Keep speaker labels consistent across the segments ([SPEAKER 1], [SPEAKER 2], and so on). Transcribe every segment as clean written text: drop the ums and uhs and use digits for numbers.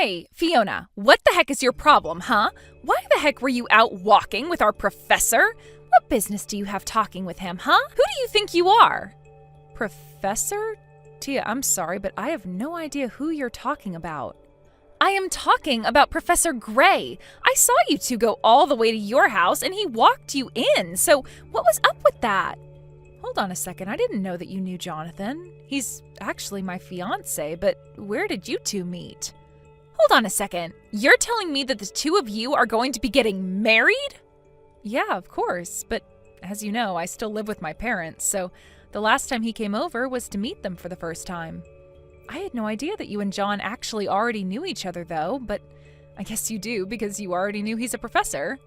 [SPEAKER 1] Hey, Fiona, what the heck is your problem, huh? Why the heck were you out walking with our professor? What business do you have talking with him, huh? Who do you think you are? Professor? Tia, I'm sorry, but I have no idea who you're talking about. I am talking about Professor Gray. I saw you two go all the way to your house and he walked you in, so what was up with that? Hold on a second, I didn't know that you knew Jonathan. He's actually my fiancé, but where did you two meet? Hold on a second, you're telling me that the two of you are going to be getting married? Yeah, of course, but as you know, I still live with my parents, so the last time he came over was to meet them for the first time. I had no idea that you and John actually already knew each other, though, but I guess you do because you already knew he's a professor.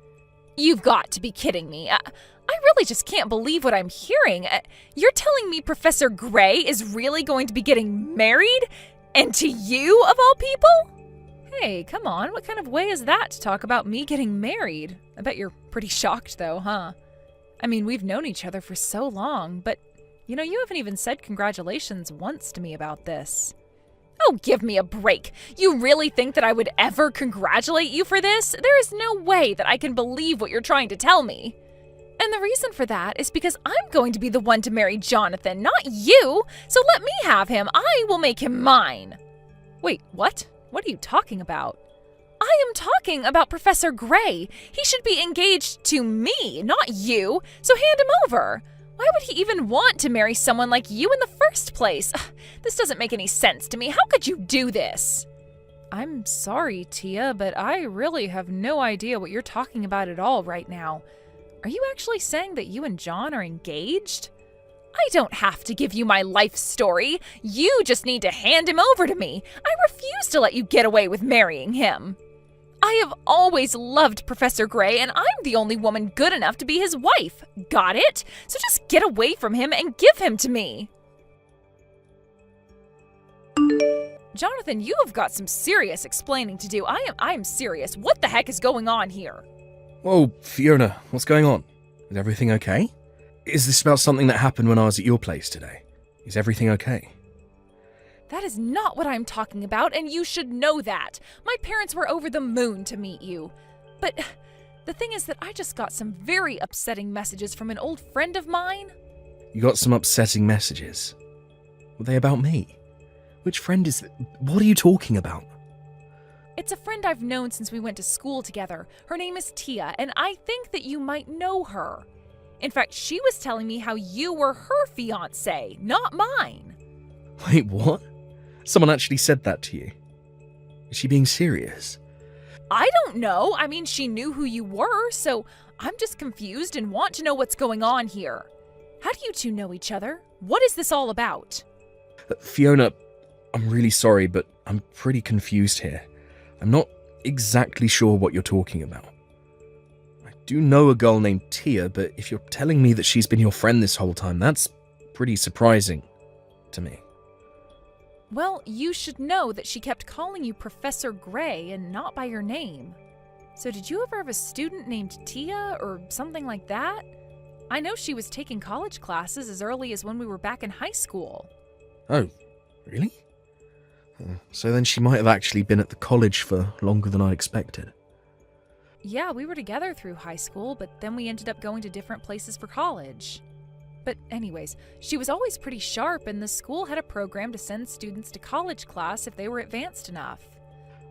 [SPEAKER 1] You've got to be kidding me. I really just can't believe what I'm hearing. You're telling me Professor Gray is really going to be getting married? And to you, of all people? Hey, come on, what kind of way is that to talk about me getting married? I bet you're pretty shocked, though, huh? I mean, we've known each other for so long, but you haven't even said congratulations once to me about this. Oh, give me a break. You really think that I would ever congratulate you for this? There is no way that I can believe what you're trying to tell me. And the reason for that is because I'm going to be the one to marry Jonathan, not you. So let me have him. I will make him mine. Wait, what? What are you talking about? I am talking about Professor Gray. He should be engaged to me, not you. So hand him over. Why would he even want to marry someone like you in the first place? This doesn't make any sense to me. How could you do this? I'm sorry, Tia, but I really have no idea what you're talking about at all right now. Are you actually saying that you and John are engaged? I don't have to give you my life story. You just need to hand him over to me. I refuse to let you get away with marrying him. I have always loved Professor Gray, and I'm the only woman good enough to be his wife. Got it? So just get away from him and give him to me. Jonathan, you have got some serious explaining to do. I am serious. What the heck is going on here?
[SPEAKER 2] Whoa, Fiona, what's going on? Is everything okay? Is this about something that happened when I was at your place today? Is everything okay?
[SPEAKER 1] That is not what I'm talking about, and you should know that. My parents were over the moon to meet you. But the thing is that I just got some very upsetting messages from an old friend of mine.
[SPEAKER 2] You got some upsetting messages? Were they about me? Which friend is that? What are you talking about?
[SPEAKER 1] It's a friend I've known since we went to school together. Her name is Tia, and I think that you might know her. In fact, she was telling me how you were her fiancé, not mine.
[SPEAKER 2] Wait, what? Someone actually said that to you? Is she being serious?
[SPEAKER 1] I don't know. I mean, she knew who you were, so I'm just confused and want to know what's going on here. How do you two know each other? What is this all about?
[SPEAKER 2] Fiona, I'm really sorry, but I'm pretty confused here. I'm not exactly sure what you're talking about. I do know a girl named Tia, but if you're telling me that she's been your friend this whole time, that's pretty surprising to me.
[SPEAKER 1] Well, you should know that she kept calling you Professor Gray and not by your name. So did you ever have a student named Tia or something like that? I know she was taking college classes as early as when we were back in high school.
[SPEAKER 2] Oh, really? So then she might have actually been at the college for longer than I expected.
[SPEAKER 1] Yeah, we were together through high school, but then we ended up going to different places for college. But anyways, she was always pretty sharp, and the school had a program to send students to college class if they were advanced enough.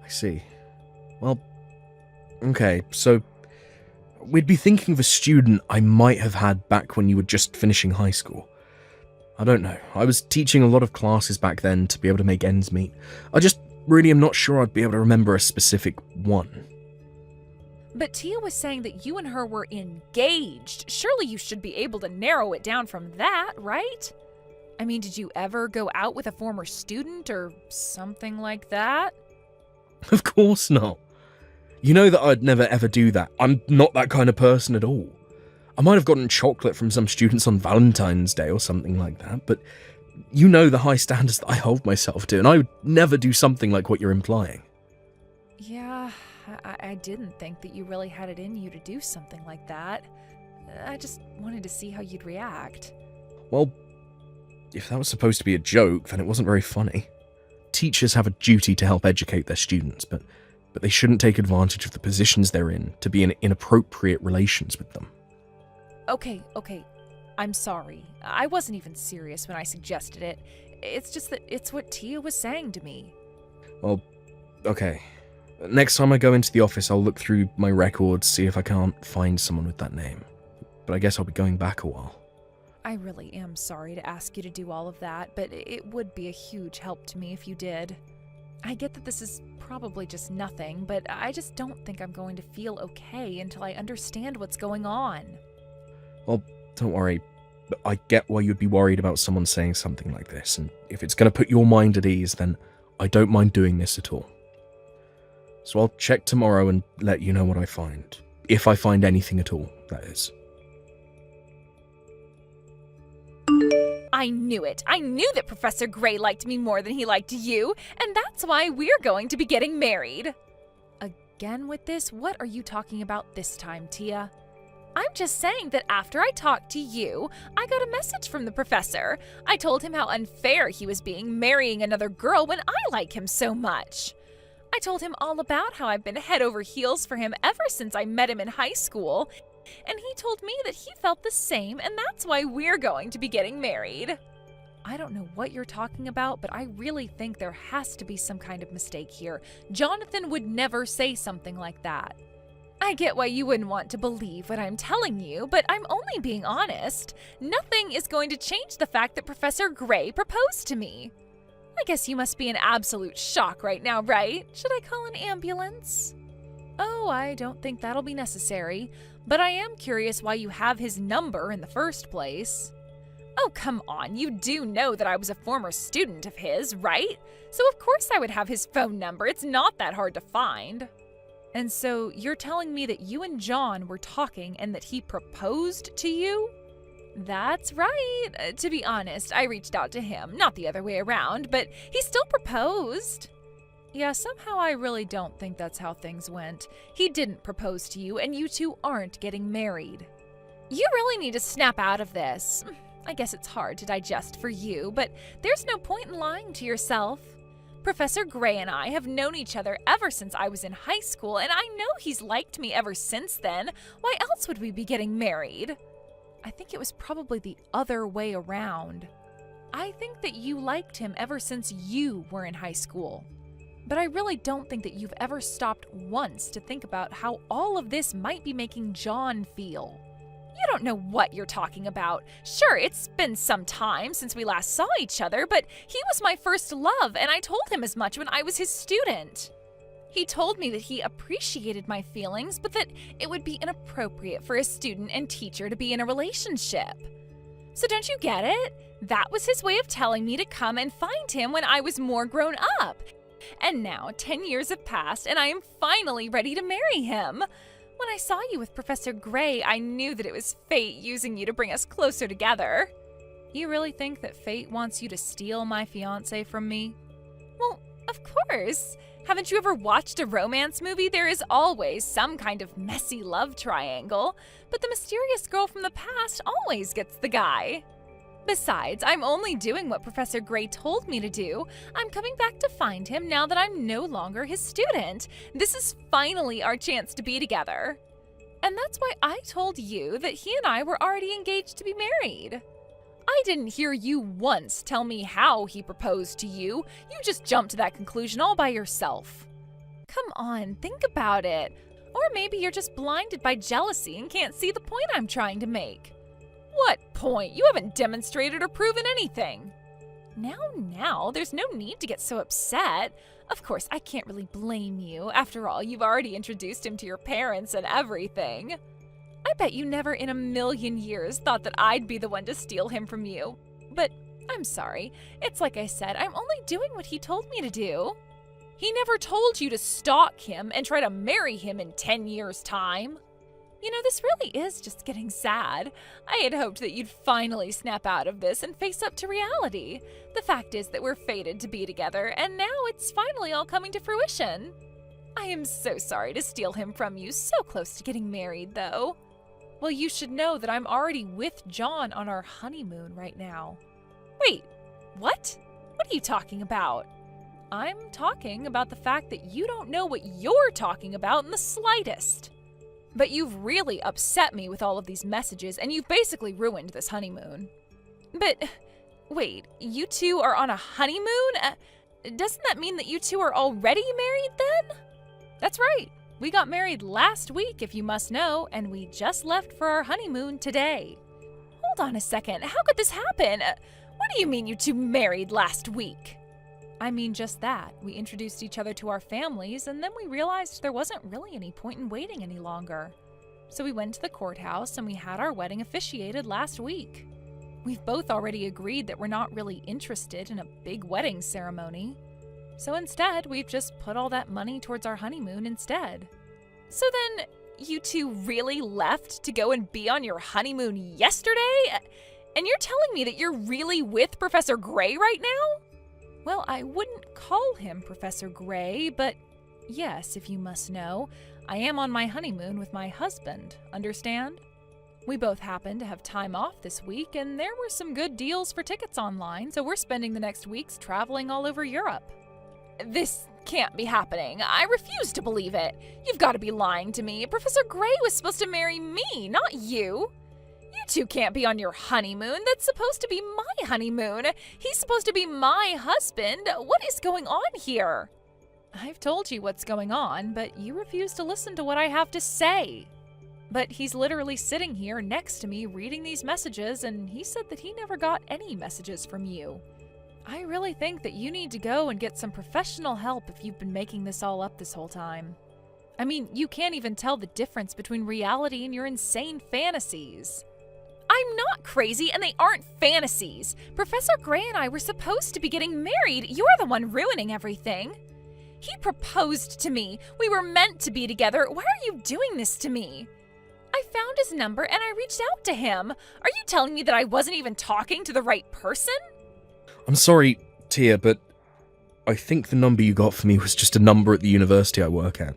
[SPEAKER 2] I see. Well, okay, so we'd be thinking of a student I might have had back when you were just finishing high school. I don't know. I was teaching a lot of classes back then to be able to make ends meet. I just really am not sure I'd be able to remember a specific one.
[SPEAKER 1] But Tia was saying that you and her were engaged. Surely you should be able to narrow it down from that, right? I mean, did you ever go out with a former student or something like that?
[SPEAKER 2] Of course not. You know that I'd never ever do that. I'm not that kind of person at all. I might have gotten chocolate from some students on Valentine's Day or something like that, but you know the high standards that I hold myself to, and I would never do something like what you're implying.
[SPEAKER 1] Yeah, I didn't think that you really had it in you to do something like that. I just wanted to see how you'd react.
[SPEAKER 2] Well, if that was supposed to be a joke, then it wasn't very funny. teachers have a duty to help educate their students, but they shouldn't take advantage of the positions they're in to be in inappropriate relations with them.
[SPEAKER 1] Okay. I'm sorry. I wasn't even serious when I suggested it. It's just that it's what Tia was saying to me.
[SPEAKER 2] Well, okay. Next time I go into the office, I'll look through my records, see if I can't find someone with that name. But I guess I'll be going back a while.
[SPEAKER 1] I really am sorry to ask you to do all of that, but it would be a huge help to me if you did. I get that this is probably just nothing, but I just don't think I'm going to feel okay until I understand what's going on.
[SPEAKER 2] Well, don't worry. But I get why you'd be worried about someone saying something like this, and if it's going to put your mind at ease, then I don't mind doing this at all. So I'll check tomorrow and let you know what I find. If I find anything at all, that is.
[SPEAKER 1] I knew it. I knew that Professor Gray liked me more than he liked you, and that's why we're going to be getting married. Again with this? What are you talking about this time, Tia? I'm just saying that after I talked to you, I got a message from the professor. I told him how unfair he was being marrying another girl when I like him so much. I told him all about how I've been head over heels for him ever since I met him in high school, and he told me that he felt the same, and that's why we're going to be getting married. I don't know what you're talking about, but I really think there has to be some kind of mistake here. Jonathan would never say something like that. I get why you wouldn't want to believe what I'm telling you, but I'm only being honest. Nothing is going to change the fact that Professor Gray proposed to me. I guess you must be in absolute shock right now, right? Should I call an ambulance? Oh, I don't think that'll be necessary, but I am curious why you have his number in the first place. Oh, come on, you do know that I was a former student of his, right? So of course I would have his phone number. It's not that hard to find. And so you're telling me that you and John were talking and that he proposed to you? That's right. To be honest, I reached out to him, not the other way around, but he still proposed. Yeah, somehow I really don't think that's how things went. He didn't propose to you, and you two aren't getting married. You really need to snap out of this. I guess it's hard to digest for you, but there's no point in lying to yourself. Professor Gray and I have known each other ever since I was in high school, and I know he's liked me ever since then. Why else would we be getting married? I think it was probably the other way around. I think that you liked him ever since you were in high school. But I really don't think that you've ever stopped once to think about how all of this might be making John feel. You don't know what you're talking about. Sure, it's been some time since we last saw each other, but he was my first love, and I told him as much when I was his student. He told me that he appreciated my feelings, but that it would be inappropriate for a student and teacher to be in a relationship. So don't you get it? That was his way of telling me to come and find him when I was more grown up. And now 10 years have passed, and I am finally ready to marry him. When I saw you with Professor Gray, I knew that it was fate using you to bring us closer together. You really think that fate wants you to steal my fiancé from me? Well, of course. Haven't you ever watched a romance movie? There is always some kind of messy love triangle, but the mysterious girl from the past always gets the guy. Besides, I'm only doing what Professor Gray told me to do. I'm coming back to find him now that I'm no longer his student. This is finally our chance to be together. And that's why I told you that he and I were already engaged to be married. I didn't hear you once tell me how he proposed to you. You just jumped to that conclusion all by yourself. Come on, think about it. Or maybe you're just blinded by jealousy and can't see the point I'm trying to make. What point? You haven't demonstrated or proven anything. Now, there's no need to get so upset. Of course, I can't really blame you. After all, you've already introduced him to your parents and everything. I bet you never in a million years thought that I'd be the one to steal him from you. But I'm sorry. It's like I said, I'm only doing what he told me to do. He never told you to stalk him and try to marry him in 10 years' time. You know, this really is just getting sad. I had hoped that you'd finally snap out of this and face up to reality. The fact is that we're fated to be together, and now it's finally all coming to fruition. I am so sorry to steal him from you, so close to getting married, though. Well, you should know that I'm already with John on our honeymoon right now. Wait, what? What are you talking about? I'm talking about the fact that you don't know what you're talking about in the slightest. But you've really upset me with all of these messages, and you've basically ruined this honeymoon. But, wait, you two are on a honeymoon? Doesn't that mean that you two are already married then? That's right. We got married last week, if you must know, and we just left for our honeymoon today. Hold on a second. How could this happen? What do you mean you two married last week? I mean just that. We introduced each other to our families, and then we realized there wasn't really any point in waiting any longer. So we went to the courthouse and we had our wedding officiated last week. We've both already agreed that we're not really interested in a big wedding ceremony. So instead, we've just put all that money towards our honeymoon instead. So then, you two really left to go and be on your honeymoon yesterday? And you're telling me that you're really with Professor Gray right now? Well, I wouldn't call him Professor Gray, but yes, if you must know, I am on my honeymoon with my husband, understand? We both happen to have time off this week, and there were some good deals for tickets online, so we're spending the next weeks traveling all over Europe. This can't be happening. I refuse to believe it. You've got to be lying to me. Professor Gray was supposed to marry me, not you. You two can't be on your honeymoon. That's supposed to be my honeymoon. He's supposed to be my husband. What is going on here? I've told you what's going on, but you refuse to listen to what I have to say. But he's literally sitting here next to me reading these messages, and he said that he never got any messages from you. I really think that you need to go and get some professional help if you've been making this all up this whole time. I mean, you can't even tell the difference between reality and your insane fantasies. I'm not crazy, and they aren't fantasies. Professor Gray and I were supposed to be getting married. You're the one ruining everything. He proposed to me. We were meant to be together. Why are you doing this to me? I found his number and I reached out to him. Are you telling me that I wasn't even talking to the right person?
[SPEAKER 2] I'm sorry, Tia, but I think the number you got for me was just a number at the university I work at.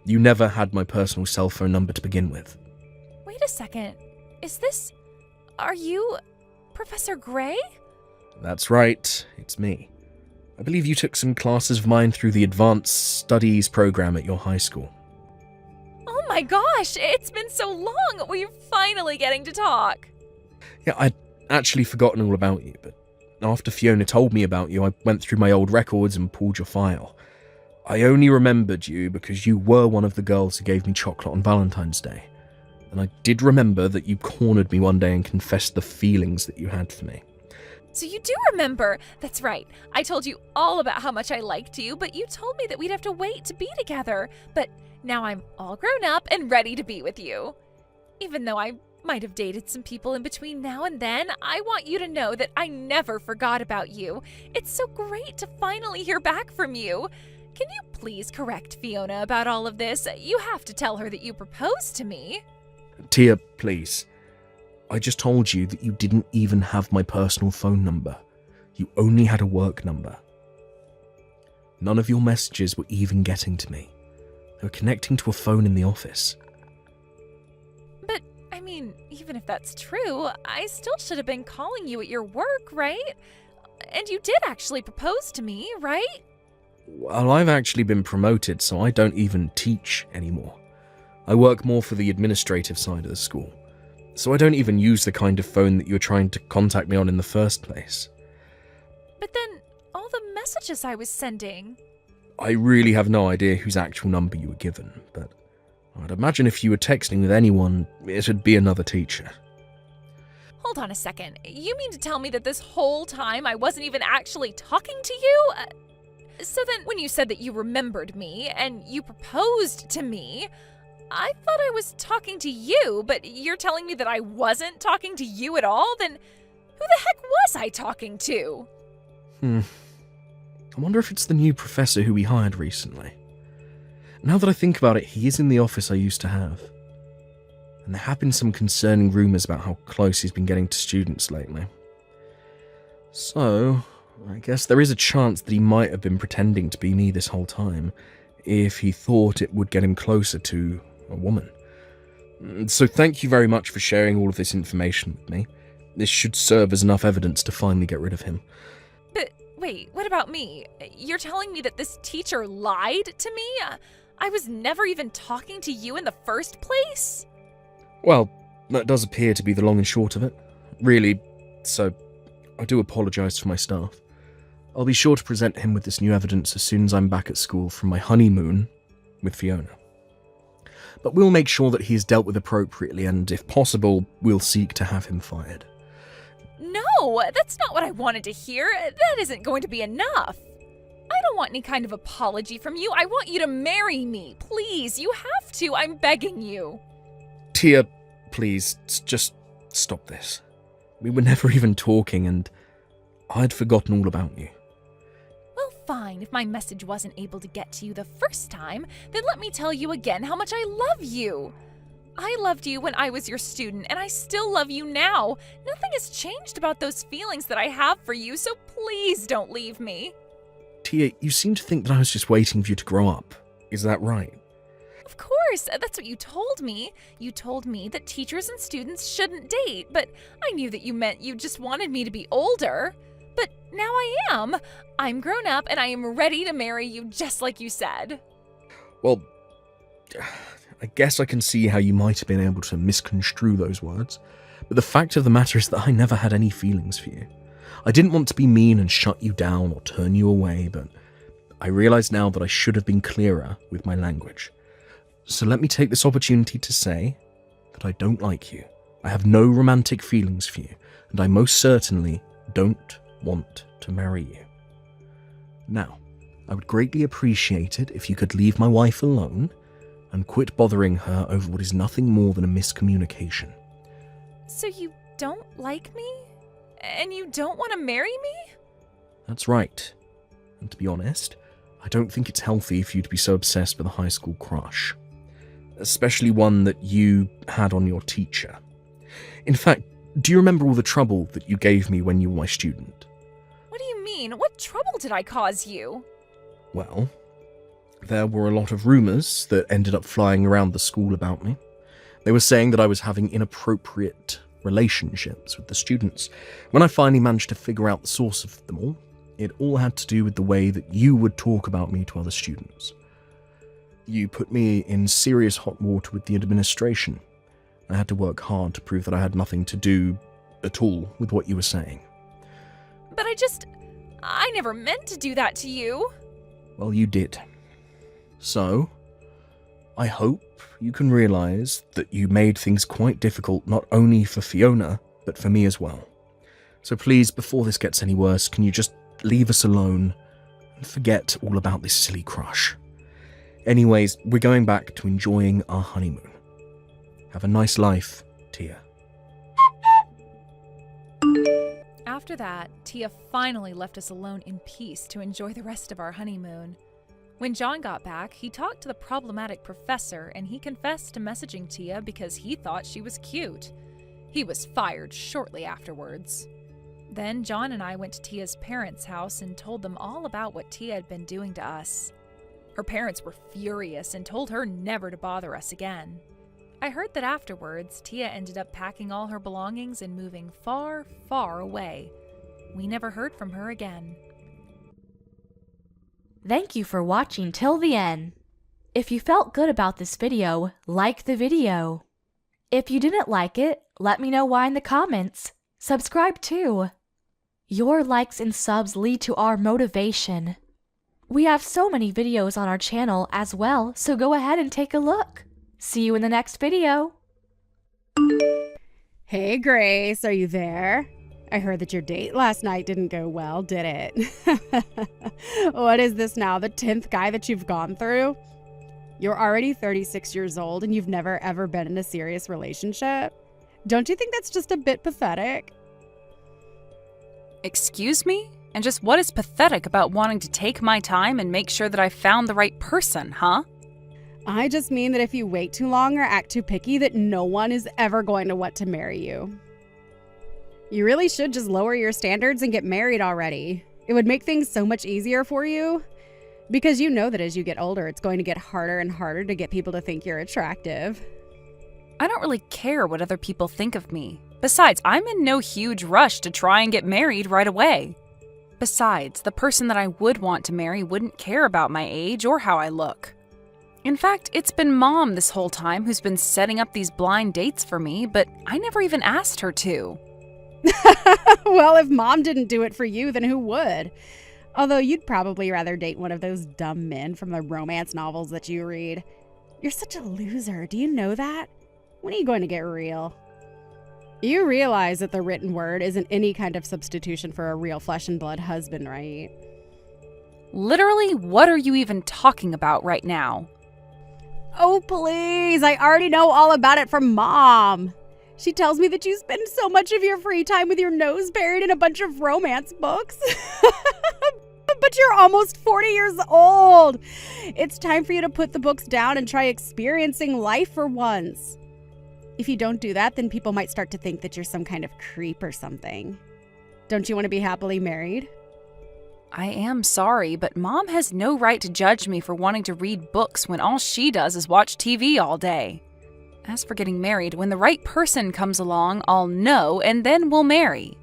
[SPEAKER 2] You never had my personal cell phone number to begin with.
[SPEAKER 1] Wait a second. Are you Professor Gray?
[SPEAKER 2] That's right, it's me. I believe you took some classes of mine through the Advanced Studies program at your high school.
[SPEAKER 1] Oh my gosh, it's been so long. We're finally getting to talk.
[SPEAKER 2] Yeah, I'd actually forgotten all about you, but after Fiona told me about you, I went through my old records and pulled your file. I only remembered you because you were one of the girls who gave me chocolate on Valentine's Day. And I did remember that you cornered me one day and confessed the feelings that you had for me.
[SPEAKER 1] So you do remember. That's right. I told you all about how much I liked you, but you told me that we'd have to wait to be together. But now I'm all grown up and ready to be with you. Even though I might have dated some people in between now and then, I want you to know that I never forgot about you. It's so great to finally hear back from you. Can you please correct Fiona about all of this? You have to tell her that you proposed to me.
[SPEAKER 2] Tia, please. I just told you that you didn't even have my personal phone number. You only had a work number. None of your messages were even getting to me. They were connecting to a phone in the office.
[SPEAKER 1] But, I mean, even if that's true, I still should have been calling you at your work, right? And you did actually propose to me, right?
[SPEAKER 2] Well, I've actually been promoted, so I don't even teach anymore. I work more for the administrative side of the school, so I don't even use the kind of phone that you were trying to contact me on in the first place.
[SPEAKER 1] But then, all the messages I was sending...
[SPEAKER 2] I really have no idea whose actual number you were given, but I'd imagine if you were texting with anyone, it'd be another teacher.
[SPEAKER 1] Hold on a second. You mean to tell me that this whole time I wasn't even actually talking to you? So then, when you said that you remembered me and you proposed to me, I thought I was talking to you, but you're telling me that I wasn't talking to you at all? Then who the heck was I talking to?
[SPEAKER 2] I wonder if it's the new professor who we hired recently. Now that I think about it, he is in the office I used to have. And there have been some concerning rumours about how close he's been getting to students lately. So, I guess there is a chance that he might have been pretending to be me this whole time, if he thought it would get him closer to a woman. So thank you very much for sharing all of this information with me. This should serve as enough evidence to finally get rid of him.
[SPEAKER 1] But Wait, what about me? You're telling me that this teacher lied to me? I was never even talking to you in the first place?
[SPEAKER 2] Well, that does appear to be the long and short of it. Really, so I do apologise for my staff. I'll be sure to present him with this new evidence as soon as I'm back at school from my honeymoon with Fiona. But we'll make sure that he is dealt with appropriately, and if possible, we'll seek to have him fired.
[SPEAKER 1] No, that's not what I wanted to hear. That isn't going to be enough. I don't want any kind of apology from you. I want you to marry me. Please, you have to. I'm begging you.
[SPEAKER 2] Tia, please, just stop this. We were never even talking, and I'd forgotten all about you.
[SPEAKER 1] Well, fine. If my message wasn't able to get to you the first time, then let me tell you again how much I love you. I loved you when I was your student, and I still love you now. Nothing has changed about those feelings that I have for you, so please don't leave me.
[SPEAKER 2] Tia, you seem to think that I was just waiting for you to grow up. Is that right?
[SPEAKER 1] Of course, that's what you told me. You told me that teachers and students shouldn't date, but I knew that you meant you just wanted me to be older. But now I am. I'm grown up, and I am ready to marry you just like you said.
[SPEAKER 2] Well, I guess I can see how you might have been able to misconstrue those words, but the fact of the matter is that I never had any feelings for you. I didn't want to be mean and shut you down or turn you away, but I realise now that I should have been clearer with my language. So let me take this opportunity to say that I don't like you. I have no romantic feelings for you, and I most certainly don't want to marry you. Now, I would greatly appreciate it if you could leave my wife alone and quit bothering her over what is nothing more than a miscommunication.
[SPEAKER 1] So you don't like me? And you don't want to marry me?
[SPEAKER 2] That's right. And to be honest, I don't think it's healthy for you to be so obsessed with a high school crush. Especially one that you had on your teacher. In fact, do you remember all the trouble that you gave me when you were my student?
[SPEAKER 1] What do you mean? What trouble did I cause you?
[SPEAKER 2] Well, there were a lot of rumours that ended up flying around the school about me. They were saying that I was having inappropriate relationships with the students. When I finally managed to figure out the source of them all, it all had to do with the way that you would talk about me to other students. You put me in serious hot water with the administration. I had to work hard to prove that I had nothing to do at all with what you were saying.
[SPEAKER 1] But I never meant to do that to you.
[SPEAKER 2] Well, you did. So, I hope you can realise that you made things quite difficult not only for Fiona, but for me as well. So please, before this gets any worse, can you just leave us alone and forget all about this silly crush? Anyways, we're going back to enjoying our honeymoon. Have a nice life, Tia.
[SPEAKER 1] After that, Tia finally left us alone in peace to enjoy the rest of our honeymoon. When John got back, he talked to the problematic professor and he confessed to messaging Tia because he thought she was cute. He was fired shortly afterwards. Then John and I went to Tia's parents' house and told them all about what Tia had been doing to us. Her parents were furious and told her never to bother us again. I heard that afterwards, Tia ended up packing all her belongings and moving far, far away. We never heard from her again.
[SPEAKER 3] Thank you for watching till the end. If you felt good about this video, like the video. If you didn't like it, let me know why in the comments. Subscribe too. Your likes and subs lead to our motivation. We have so many videos on our channel as well, so go ahead and take a look. See you in the next video.
[SPEAKER 4] Hey Grace, are you there? I heard that your date last night didn't go well, did it? What is this now, the 10th guy that you've gone through? You're already 36 years old and you've never ever been in a serious relationship? Don't you think that's just a bit pathetic?
[SPEAKER 5] Excuse me? And just what is pathetic about wanting to take my time and make sure that I found the right person, huh?
[SPEAKER 4] I just mean that if you wait too long or act too picky, that no one is ever going to want to marry you. You really should just lower your standards and get married already. It would make things so much easier for you. Because you know that as you get older, it's going to get harder and harder to get people to think you're attractive.
[SPEAKER 5] I don't really care what other people think of me. Besides, I'm in no huge rush to try and get married right away. Besides, the person that I would want to marry wouldn't care about my age or how I look. In fact, it's been Mom this whole time who's been setting up these blind dates for me, but I never even asked her to.
[SPEAKER 4] Well, if Mom didn't do it for you, then who would? Although you'd probably rather date one of those dumb men from the romance novels that you read. You're such a loser. Do you know that? When are you going to get real? You realize that the written word isn't any kind of substitution for a real flesh and blood husband, right?
[SPEAKER 5] Literally, what are you even talking about right now?
[SPEAKER 4] Oh, please. I already know all about it from Mom. She tells me that you spend so much of your free time with your nose buried in a bunch of romance books. But you're almost 40 years old. It's time for you to put the books down and try experiencing life for once. If you don't do that, then people might start to think that you're some kind of creep or something. Don't you want to be happily married?
[SPEAKER 5] I am sorry, but Mom has no right to judge me for wanting to read books when all she does is watch TV all day. As for getting married, when the right person comes along, I'll know and then we'll marry.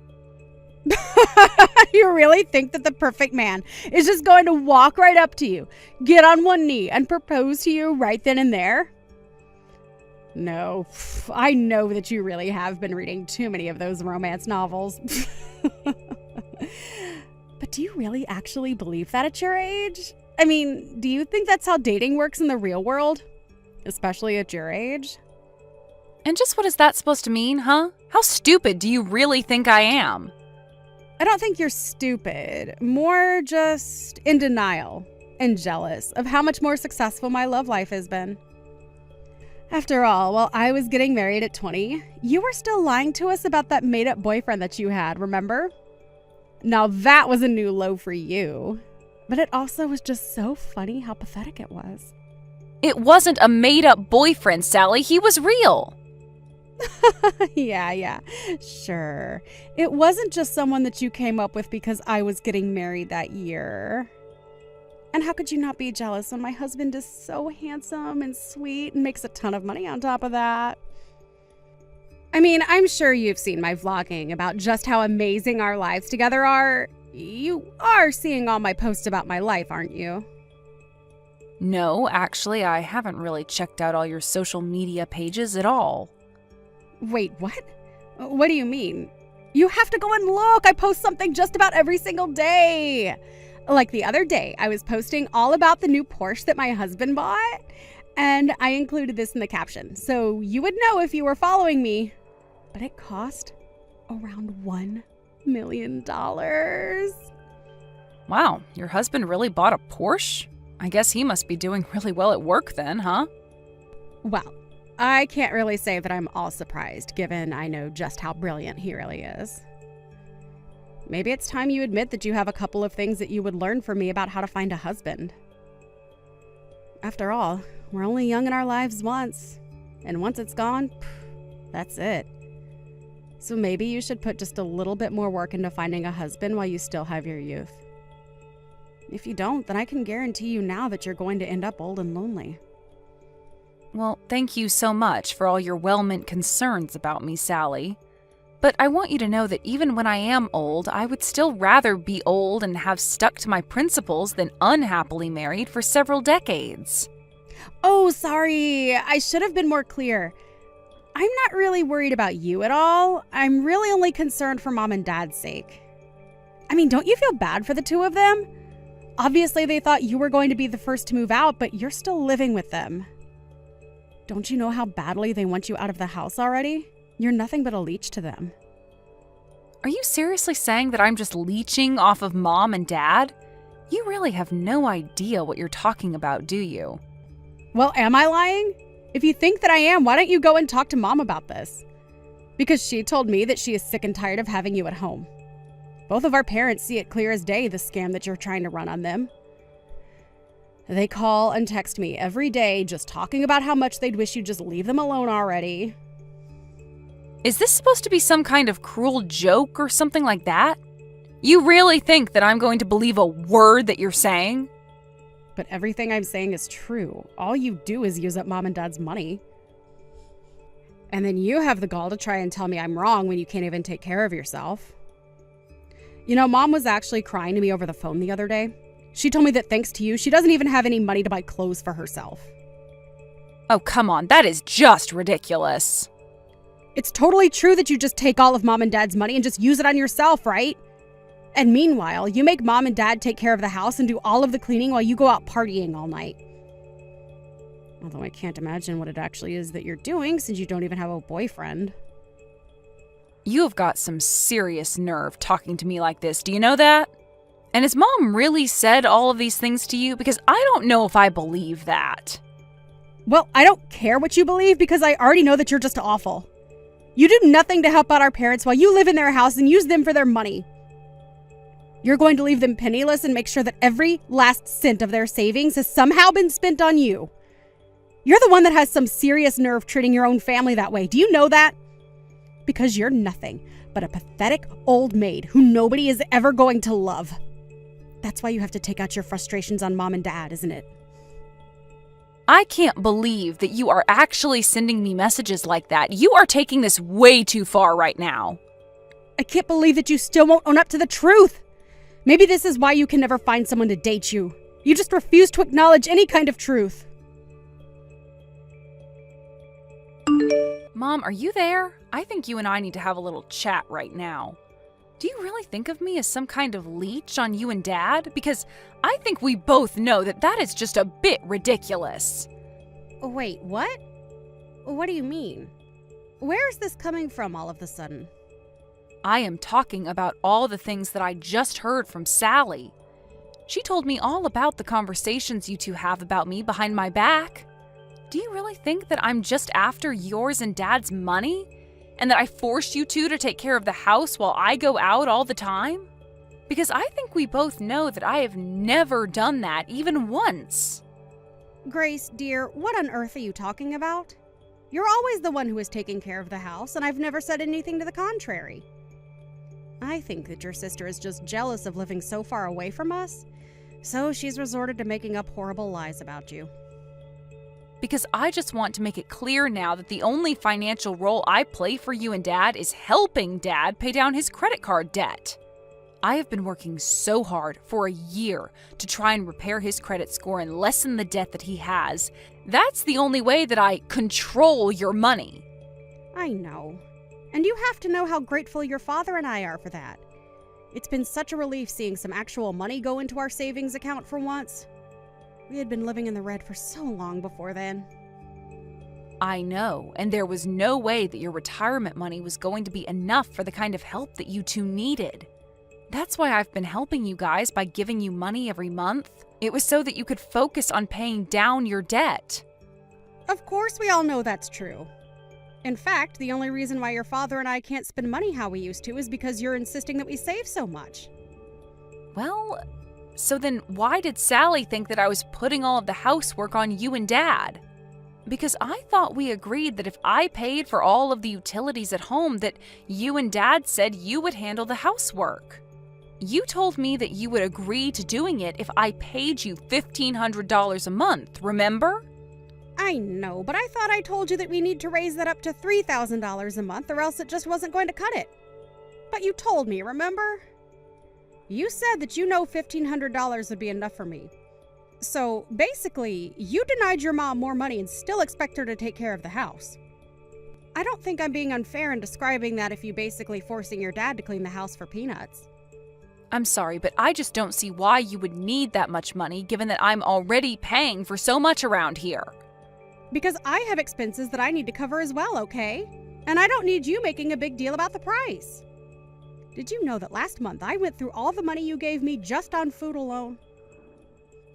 [SPEAKER 4] You really think that the perfect man is just going to walk right up to you, get on one knee, and propose to you right then and there? No, I know that you really have been reading too many of those romance novels. But do you really actually believe that at your age? I mean, do you think that's how dating works in the real world? Especially at your age?
[SPEAKER 5] And just what is that supposed to mean, huh? How stupid do you really think I am?
[SPEAKER 4] I don't think you're stupid. More just in denial and jealous of how much more successful my love life has been. After all, while I was getting married at 20, you were still lying to us about that made-up boyfriend that you had, remember? Now that was a new low for you. But it also was just so funny how pathetic it was.
[SPEAKER 5] It wasn't a made-up boyfriend, Sally. He was real.
[SPEAKER 4] Yeah, sure. It wasn't just someone that you came up with because I was getting married that year. And how could you not be jealous when my husband is so handsome and sweet and makes a ton of money on top of that? I mean, I'm sure you've seen my vlogging about just how amazing our lives together are. You are seeing all my posts about my life, aren't you?
[SPEAKER 5] No, actually, I haven't really checked out all your social media pages at all.
[SPEAKER 4] Wait, what? What do you mean? You have to go and look. I post something just about every single day. Like the other day, I was posting all about the new Porsche that my husband bought, and I included this in the caption, so you would know if you were following me. But it cost around $1 million.
[SPEAKER 5] Wow, your husband really bought a Porsche? I guess he must be doing really well at work then, huh?
[SPEAKER 4] Well, I can't really say that I'm all surprised, given I know just how brilliant he really is. Maybe it's time you admit that you have a couple of things that you would learn from me about how to find a husband. After all, we're only young in our lives once, and once it's gone, that's it. So maybe you should put just a little bit more work into finding a husband while you still have your youth. If you don't, then I can guarantee you now that you're going to end up old and lonely.
[SPEAKER 5] Well, thank you so much for all your well-meant concerns about me, Sally. But I want you to know that even when I am old, I would still rather be old and have stuck to my principles than unhappily married for several decades.
[SPEAKER 4] Oh, sorry. I should have been more clear. I'm not really worried about you at all. I'm really only concerned for Mom and Dad's sake. I mean, don't you feel bad for the two of them? Obviously, they thought you were going to be the first to move out, but you're still living with them. Don't you know how badly they want you out of the house already? You're nothing but a leech to them.
[SPEAKER 5] Are you seriously saying that I'm just leeching off of Mom and Dad? You really have no idea what you're talking about, do you?
[SPEAKER 4] Well, am I lying? If you think that I am, why don't you go and talk to Mom about this? Because she told me that she is sick and tired of having you at home. Both of our parents see it clear as day, the scam that you're trying to run on them. They call and text me every day just talking about how much they'd wish you'd just leave them alone already.
[SPEAKER 5] Is this supposed to be some kind of cruel joke or something like that? You really think that I'm going to believe a word that you're saying?
[SPEAKER 4] But everything I'm saying is true. All you do is use up Mom and Dad's money. And then you have the gall to try and tell me I'm wrong when you can't even take care of yourself. You know, Mom was actually crying to me over the phone the other day. She told me that thanks to you, she doesn't even have any money to buy clothes for herself.
[SPEAKER 5] Oh, come on, that is just ridiculous.
[SPEAKER 4] It's totally true that you just take all of Mom and Dad's money and just use it on yourself, right? And meanwhile, you make Mom and Dad take care of the house and do all of the cleaning while you go out partying all night. Although I can't imagine what it actually is that you're doing since you don't even have a boyfriend.
[SPEAKER 5] You have got some serious nerve talking to me like this, do you know that? And has Mom really said all of these things to you? Because I don't know if I believe that.
[SPEAKER 4] Well, I don't care what you believe because I already know that you're just awful. You do nothing to help out our parents while you live in their house and use them for their money. You're going to leave them penniless and make sure that every last cent of their savings has somehow been spent on you. You're the one that has some serious nerve treating your own family that way. Do you know that? Because you're nothing but a pathetic old maid who nobody is ever going to love. That's why you have to take out your frustrations on Mom and Dad, isn't it?
[SPEAKER 5] I can't believe that you are actually sending me messages like that. You are taking this way too far right now.
[SPEAKER 4] I can't believe that you still won't own up to the truth. Maybe this is why you can never find someone to date you. You just refuse to acknowledge any kind of truth.
[SPEAKER 5] Mom, are you there? I think you and I need to have a little chat right now. Do you really think of me as some kind of leech on you and Dad? Because I think we both know that that is just a bit ridiculous.
[SPEAKER 4] Wait, what? What do you mean? Where is this coming from all of a sudden?
[SPEAKER 5] I am talking about all the things that I just heard from Sally. She told me all about the conversations you two have about me behind my back. Do you really think that I'm just after yours and Dad's money? And that I forced you two to take care of the house while I go out all the time? Because I think we both know that I have never done that, even once.
[SPEAKER 4] Grace, dear, what on earth are you talking about? You're always the one who is taking care of the house, and I've never said anything to the contrary. I think that your sister is just jealous of living so far away from us, so she's resorted to making up horrible lies about you.
[SPEAKER 5] Because I just want to make it clear now that the only financial role I play for you and Dad is helping Dad pay down his credit card debt. I have been working so hard for a year to try and repair his credit score and lessen the debt that he has. That's the only way that I control your money.
[SPEAKER 4] I know. And you have to know how grateful your father and I are for that. It's been such a relief seeing some actual money go into our savings account for once. We had been living in the red for so long before then.
[SPEAKER 5] I know, and there was no way that your retirement money was going to be enough for the kind of help that you two needed. That's why I've been helping you guys by giving you money every month. It was so that you could focus on paying down your debt.
[SPEAKER 4] Of course we all know that's true. In fact, the only reason why your father and I can't spend money how we used to is because you're insisting that we save so much.
[SPEAKER 5] Well, so then why did Sally think that I was putting all of the housework on you and Dad? Because I thought we agreed that if I paid for all of the utilities at home, that you and Dad said you would handle the housework. You told me that you would agree to doing it if I paid you $1,500 a month, remember?
[SPEAKER 4] I know, but I thought I told you that we need to raise that up to $3,000 a month or else it just wasn't going to cut it. But you told me, remember? You said that you know $1,500 would be enough for me. So basically, you denied your mom more money and still expect her to take care of the house. I don't think I'm being unfair in describing that if you basically forcing your dad to clean the house for peanuts.
[SPEAKER 5] I'm sorry, but I just don't see why you would need that much money given that I'm already paying for so much around here.
[SPEAKER 4] Because I have expenses that I need to cover as well, okay? And I don't need you making a big deal about the price. Did you know that last month I went through all the money you gave me just on food alone?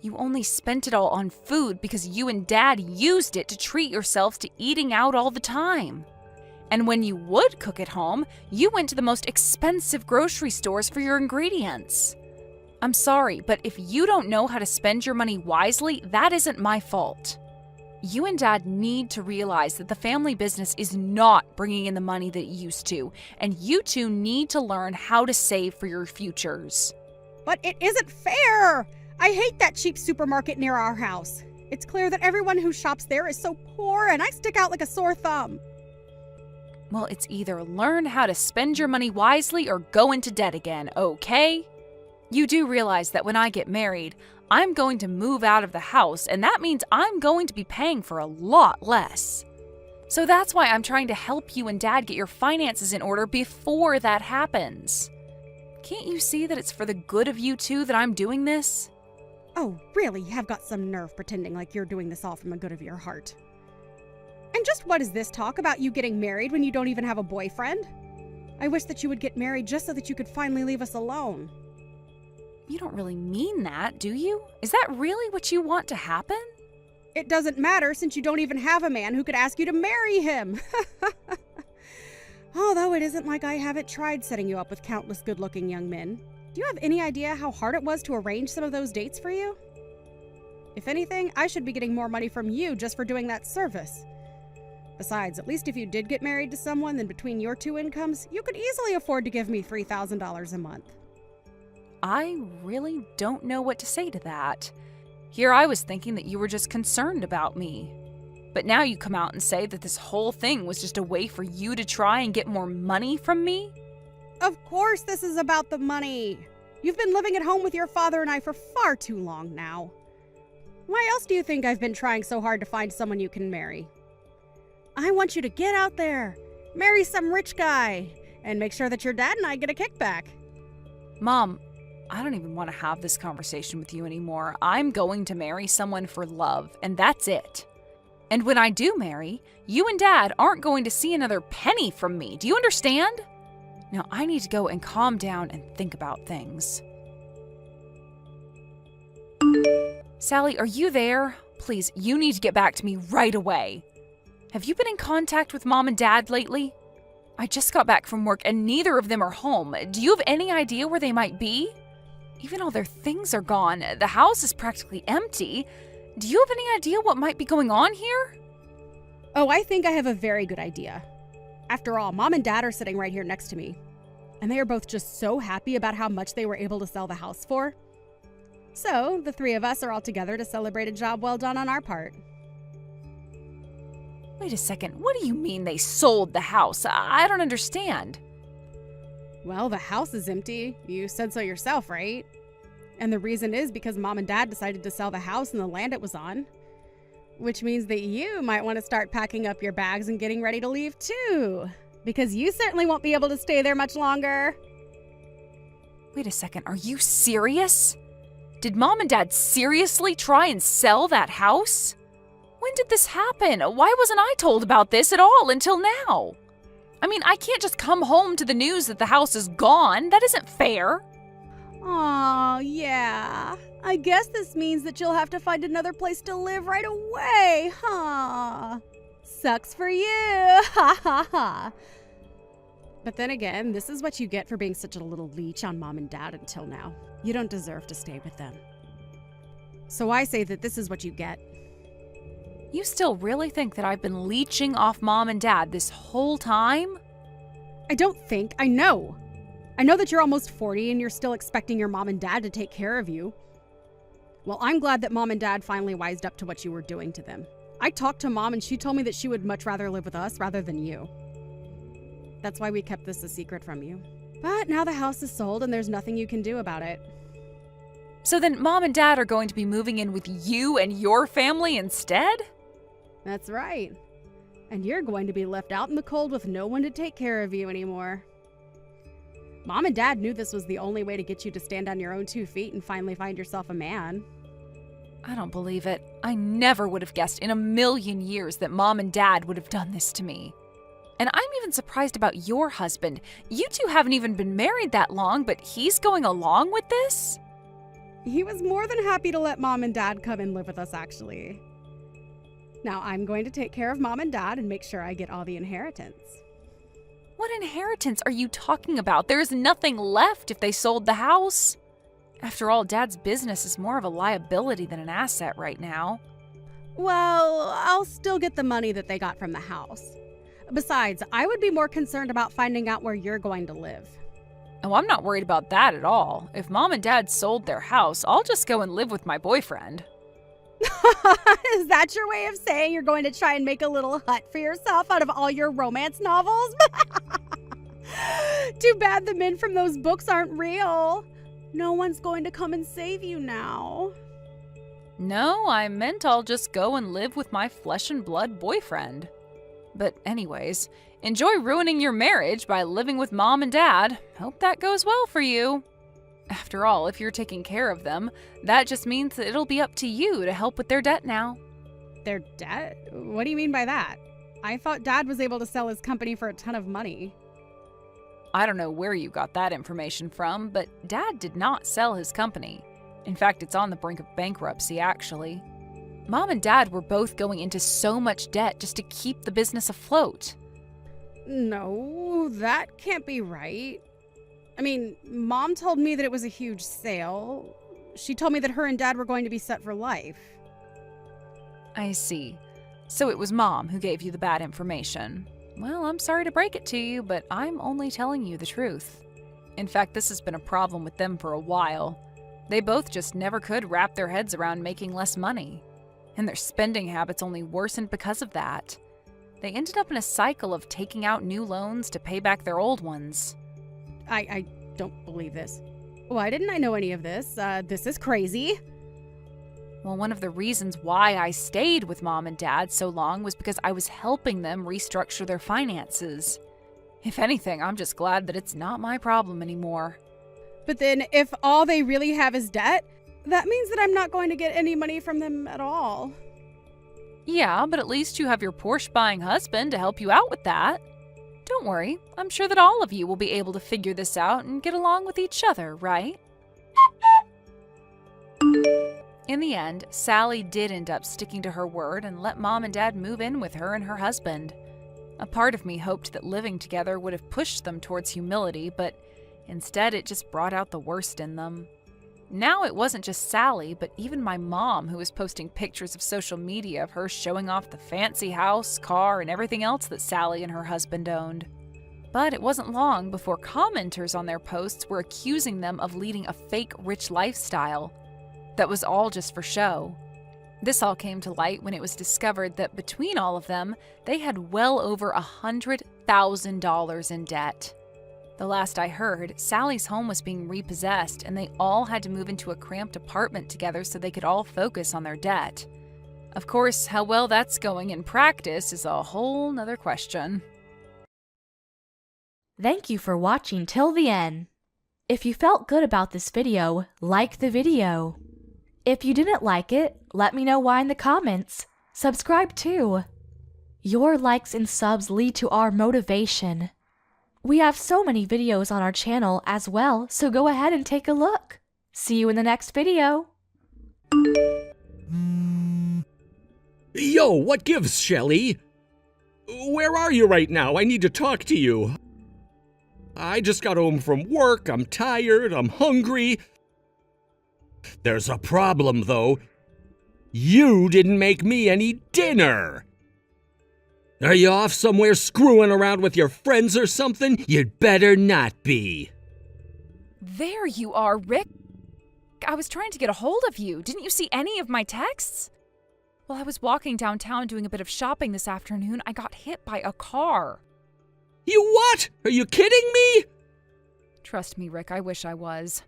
[SPEAKER 5] You only spent it all on food because you and Dad used it to treat yourselves to eating out all the time. And when you would cook at home, you went to the most expensive grocery stores for your ingredients. I'm sorry, but if you don't know how to spend your money wisely, that isn't my fault. You and Dad need to realize that the family business is not bringing in the money that it used to, and you two need to learn how to save for your futures.
[SPEAKER 4] But it isn't fair! I hate that cheap supermarket near our house. It's clear that everyone who shops there is so poor, and I stick out like a sore thumb.
[SPEAKER 5] Well, it's either learn how to spend your money wisely or go into debt again, okay? You do realize that when I get married, I'm going to move out of the house, and that means I'm going to be paying for a lot less. So that's why I'm trying to help you and Dad get your finances in order before that happens. Can't you see that it's for the good of you two that I'm doing this?
[SPEAKER 4] Oh, really? You have got some nerve pretending like you're doing this all from the good of your heart. And just what is this talk about you getting married when you don't even have a boyfriend? I wish that you would get married just so that you could finally leave us alone.
[SPEAKER 5] You don't really mean that, do you? Is that really what you want to happen?
[SPEAKER 4] It doesn't matter since you don't even have a man who could ask you to marry him. Although it isn't like I haven't tried setting you up with countless good-looking young men. Do you have any idea how hard it was to arrange some of those dates for you? If anything, I should be getting more money from you just for doing that service. Besides, at least if you did get married to someone, then between your two incomes, you could easily afford to give me $3,000 a month.
[SPEAKER 5] I really don't know what to say to that. Here I was thinking that you were just concerned about me. But now you come out and say that this whole thing was just a way for you to try and get more money from me?
[SPEAKER 4] Of course this is about the money. You've been living at home with your father and I for far too long now. Why else do you think I've been trying so hard to find someone you can marry? I want you to get out there, marry some rich guy, and make sure that your dad and I get a kickback.
[SPEAKER 5] Mom, I don't even want to have this conversation with you anymore. I'm going to marry someone for love, and that's it. And when I do marry, you and Dad aren't going to see another penny from me. Do you understand? Now I need to go and calm down and think about things. Sally, are you there? Please, you need to get back to me right away. Have you been in contact with Mom and Dad lately? I just got back from work and neither of them are home. Do you have any idea where they might be? Even all their things are gone. The house is practically empty. Do you have any idea what might be going on here?
[SPEAKER 4] Oh, I think I have a very good idea. After all, Mom and Dad are sitting right here next to me. And they are both just so happy about how much they were able to sell the house for. So, the three of us are all together to celebrate a job well done on our part.
[SPEAKER 5] Wait a second, what do you mean they sold the house? I don't understand.
[SPEAKER 4] Well, the house is empty. You said so yourself, right? And the reason is because Mom and Dad decided to sell the house and the land it was on. Which means that you might want to start packing up your bags and getting ready to leave too. Because you certainly won't be able to stay there much longer.
[SPEAKER 5] Wait a second, are you serious? Did Mom and Dad seriously try and sell that house? When did this happen? Why wasn't I told about this at all until now? I mean, I can't just come home to the news that the house is gone. That isn't fair.
[SPEAKER 4] Aw, yeah. I guess this means that you'll have to find another place to live right away, huh? Sucks for you, ha ha ha. But then again, this is what you get for being such a little leech on Mom and Dad until now. You don't deserve to stay with them. So I say that this is what you get.
[SPEAKER 5] You still really think that I've been leeching off Mom and Dad this whole time?
[SPEAKER 4] I don't think, I know. I know that you're almost 40 and you're still expecting your Mom and Dad to take care of you. Well, I'm glad that Mom and Dad finally wised up to what you were doing to them. I talked to Mom and she told me that she would much rather live with us rather than you. That's why we kept this a secret from you. But now the house is sold and there's nothing you can do about it.
[SPEAKER 5] So then Mom and Dad are going to be moving in with you and your family instead?
[SPEAKER 4] That's right. And you're going to be left out in the cold with no one to take care of you anymore. Mom and Dad knew this was the only way to get you to stand on your own 2 feet and finally find yourself a man.
[SPEAKER 5] I don't believe it. I never would have guessed in a million years that Mom and Dad would have done this to me. And I'm even surprised about your husband. You two haven't even been married that long, but he's going along with this?
[SPEAKER 4] He was more than happy to let Mom and Dad come and live with us, actually. Now, I'm going to take care of Mom and Dad and make sure I get all the inheritance.
[SPEAKER 5] What inheritance are you talking about? There's nothing left if they sold the house. After all, Dad's business is more of a liability than an asset right now.
[SPEAKER 4] Well, I'll still get the money that they got from the house. Besides, I would be more concerned about finding out where you're going to live.
[SPEAKER 5] Oh, I'm not worried about that at all. If Mom and Dad sold their house, I'll just go and live with my boyfriend.
[SPEAKER 4] Is that that your way of saying you're going to try and make a little hut for yourself out of all your romance novels? Too bad the men from those books aren't real. No one's going to come and save you now.
[SPEAKER 5] No, I meant I'll just go and live with my flesh and blood boyfriend. But anyways, enjoy ruining your marriage by living with Mom and Dad. Hope that goes well for you. After all, if you're taking care of them, that just means that it'll be up to you to help with their debt now.
[SPEAKER 4] Their debt? What do you mean by that? I thought Dad was able to sell his company for a ton of money.
[SPEAKER 5] I don't know where you got that information from, but Dad did not sell his company. In fact, it's on the brink of bankruptcy, actually. Mom and Dad were both going into so much debt just to keep the business afloat.
[SPEAKER 4] No, that can't be right. I mean, Mom told me that it was a huge sale. She told me that her and Dad were going to be set for life.
[SPEAKER 5] I see. So it was Mom who gave you the bad information. Well, I'm sorry to break it to you, but I'm only telling you the truth. In fact, this has been a problem with them for a while. They both just never could wrap their heads around making less money. And their spending habits only worsened because of that. They ended up in a cycle of taking out new loans to pay back their old ones.
[SPEAKER 4] I don't believe this. Why didn't I know any of this? This is crazy.
[SPEAKER 5] Well, one of the reasons why I stayed with Mom and Dad so long was because I was helping them restructure their finances. If anything, I'm just glad that it's not my problem anymore.
[SPEAKER 4] But then if all they really have is debt, that means that I'm not going to get any money from them at all.
[SPEAKER 5] Yeah, but at least you have your Porsche-buying husband to help you out with that. Don't worry, I'm sure that all of you will be able to figure this out and get along with each other, right? In the end, Sally did end up sticking to her word and let Mom and Dad move in with her and her husband. A part of me hoped that living together would have pushed them towards humility, but instead it just brought out the worst in them. Now it wasn't just Sally, but even my mom who was posting pictures of social media of her showing off the fancy house, car, and everything else that Sally and her husband owned. But it wasn't long before commenters on their posts were accusing them of leading a fake rich lifestyle that was all just for show. This all came to light when it was discovered that between all of them, they had well over $100,000 in debt. The last I heard, Sally's home was being repossessed and they all had to move into a cramped apartment together so they could all focus on their debt. Of course, how well that's going in practice is a whole nother question.
[SPEAKER 3] Thank you for watching till the end. If you felt good about this video, like the video. If you didn't like it, let me know why in the comments. Subscribe too. Your likes and subs lead to our motivation. We have so many videos on our channel as well, so go ahead and take a look. See you in the next video.
[SPEAKER 6] Yo, what gives, Shelly? Where are you right now? I need to talk to you. I just got home from work. I'm tired. I'm hungry. There's a problem, though. You didn't make me any dinner. Are you off somewhere screwing around with your friends or something? You'd better not be.
[SPEAKER 1] There you are, Rick. I was trying to get a hold of you. Didn't you see any of my texts? While I was walking downtown doing a bit of shopping this afternoon, I got hit by a car.
[SPEAKER 6] You what? Are you kidding me?
[SPEAKER 1] Trust me, Rick, I wish I was.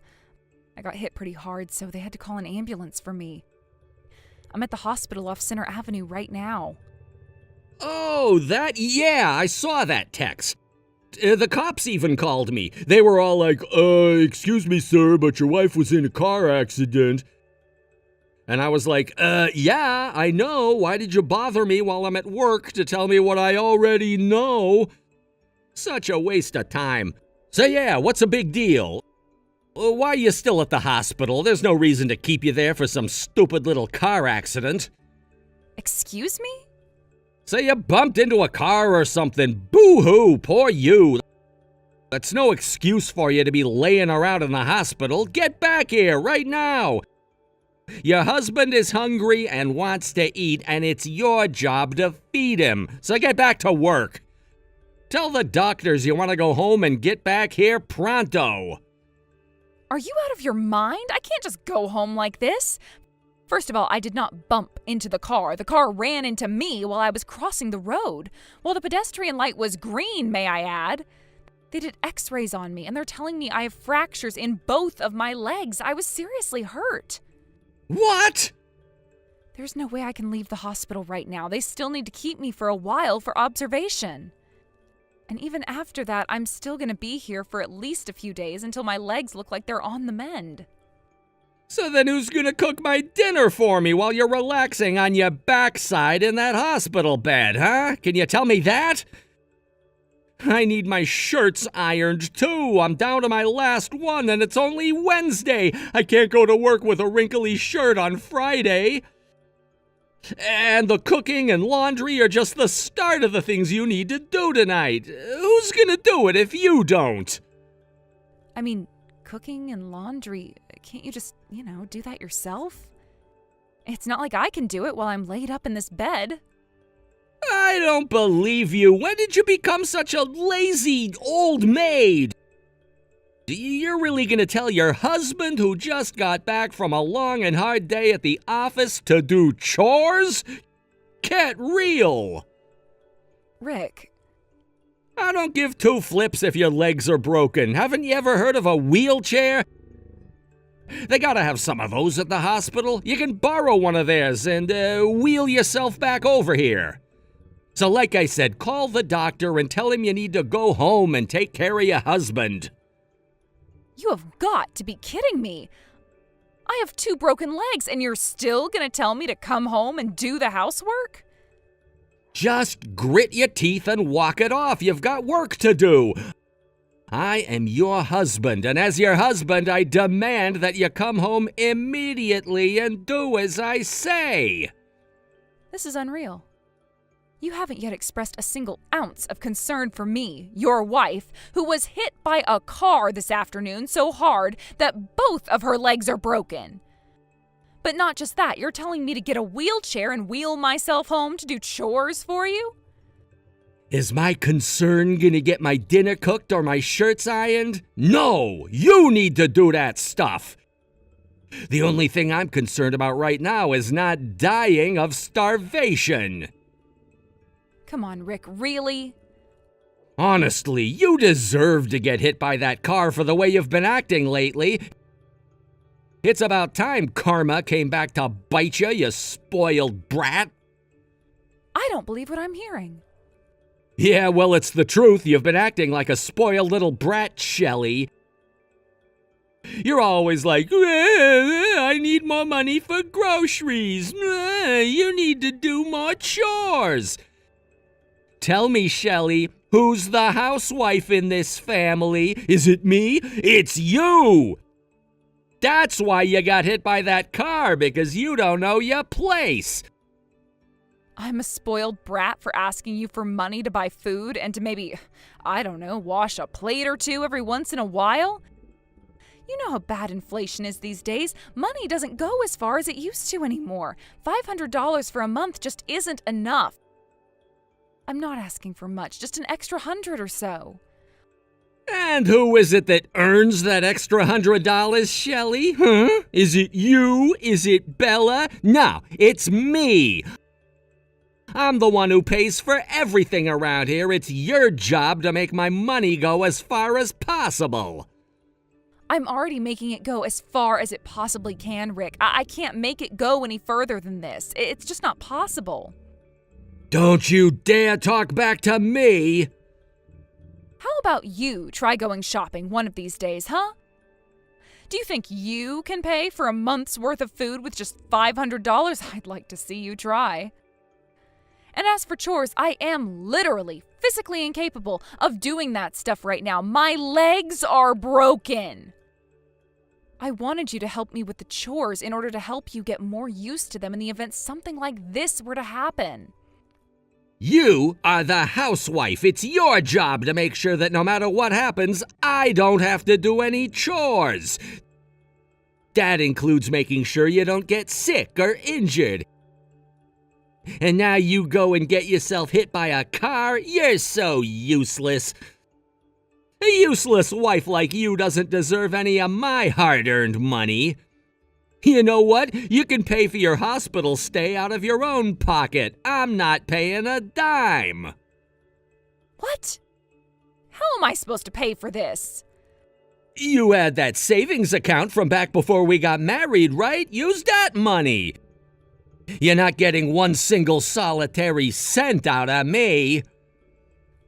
[SPEAKER 1] I got hit pretty hard, so they had to call an ambulance for me. I'm at the hospital off Center Avenue right now.
[SPEAKER 6] Oh, yeah, I saw that text. The cops even called me. They were all like, excuse me, sir, but your wife was in a car accident. And I was like, yeah, I know. Why did you bother me while I'm at work to tell me what I already know? Such a waste of time. So yeah, what's a big deal? Why are you still at the hospital? There's no reason to keep you there for some stupid little car accident.
[SPEAKER 1] Excuse me?
[SPEAKER 6] Say you bumped into a car or something. Boo-hoo, poor you. That's no excuse for you to be laying around in the hospital. Get back here right now. Your husband is hungry and wants to eat, and it's your job to feed him. So get back to work. Tell the doctors you want to go home and get back here pronto.
[SPEAKER 1] Are you out of your mind? I can't just go home like this. First of all, I did not bump into the car. The car ran into me while I was crossing the road. While the pedestrian light was green, may I add. They did x-rays on me, and they're telling me I have fractures in both of my legs. I was seriously hurt.
[SPEAKER 6] What?
[SPEAKER 1] There's no way I can leave the hospital right now. They still need to keep me for a while for observation. And even after that, I'm still going to be here for at least a few days until my legs look like they're on the mend.
[SPEAKER 6] So then who's gonna cook my dinner for me while you're relaxing on your backside in that hospital bed, huh? Can you tell me that? I need my shirts ironed too. I'm down to my last one and it's only Wednesday. I can't go to work with a wrinkly shirt on Friday. And the cooking and laundry are just the start of the things you need to do tonight. Who's gonna do it if you don't?
[SPEAKER 1] I mean, cooking and laundry, can't you just, do that yourself? It's not like I can do it while I'm laid up in this bed.
[SPEAKER 6] I don't believe you. When did you become such a lazy old maid? You're really gonna tell your husband who just got back from a long and hard day at the office to do chores? Get real!
[SPEAKER 1] Rick.
[SPEAKER 6] I don't give two flips if your legs are broken. Haven't you ever heard of a wheelchair? They gotta have some of those at the hospital. You can borrow one of theirs and wheel yourself back over here. So like I said, call the doctor and tell him you need to go home and take care of your husband.
[SPEAKER 1] You have got to be kidding me. I have 2 broken legs and you're still gonna tell me to come home and do the housework?
[SPEAKER 6] Just grit your teeth and walk it off. You've got work to do. I am your husband, and as your husband, I demand that you come home immediately and do as I say.
[SPEAKER 1] This is unreal. You haven't yet expressed a single ounce of concern for me, your wife, who was hit by a car this afternoon so hard that both of her legs are broken. But not just that, you're telling me to get a wheelchair and wheel myself home to do chores for you?
[SPEAKER 6] Is my concern gonna get my dinner cooked or my shirts ironed? No, you need to do that stuff. The only thing I'm concerned about right now is not dying of starvation.
[SPEAKER 1] Come on, Rick, really?
[SPEAKER 6] Honestly, you deserve to get hit by that car for the way you've been acting lately. It's about time karma came back to bite you, you spoiled brat.
[SPEAKER 1] I don't believe what I'm hearing.
[SPEAKER 6] Yeah, well, it's the truth. You've been acting like a spoiled little brat, Shelley. You're always like, I need more money for groceries. You need to do more chores. Tell me, Shelley, who's the housewife in this family? Is it me? It's you! That's why you got hit by that car, because you don't know your place.
[SPEAKER 1] I'm a spoiled brat for asking you for money to buy food and to maybe, wash a plate or two every once in a while? You know how bad inflation is these days. Money doesn't go as far as it used to anymore. $500 for a month just isn't enough. I'm not asking for much, just an extra 100 or so.
[SPEAKER 6] And who is it that earns that extra $100, Shelley? Huh? Is it you? Is it Bella? No, it's me. I'm the one who pays for everything around here. It's your job to make my money go as far as possible.
[SPEAKER 1] I'm already making it go as far as it possibly can, Rick. I can't make it go any further than this. It's just not possible.
[SPEAKER 6] Don't you dare talk back to me.
[SPEAKER 1] How about you try going shopping one of these days, huh? Do you think you can pay for a month's worth of food with just $500? I'd like to see you try. And as for chores, I am literally, physically incapable of doing that stuff right now. My legs are broken. I wanted you to help me with the chores in order to help you get more used to them in the event something like this were to happen.
[SPEAKER 6] You are the housewife. It's your job to make sure that no matter what happens, I don't have to do any chores. That includes making sure you don't get sick or injured. And now you go and get yourself hit by a car? You're so useless. A useless wife like you doesn't deserve any of my hard-earned money. You know what? You can pay for your hospital stay out of your own pocket. I'm not paying a dime.
[SPEAKER 1] What? How am I supposed to pay for this?
[SPEAKER 6] You had that savings account from back before we got married, right? Use that money. You're not getting one single solitary cent out of me.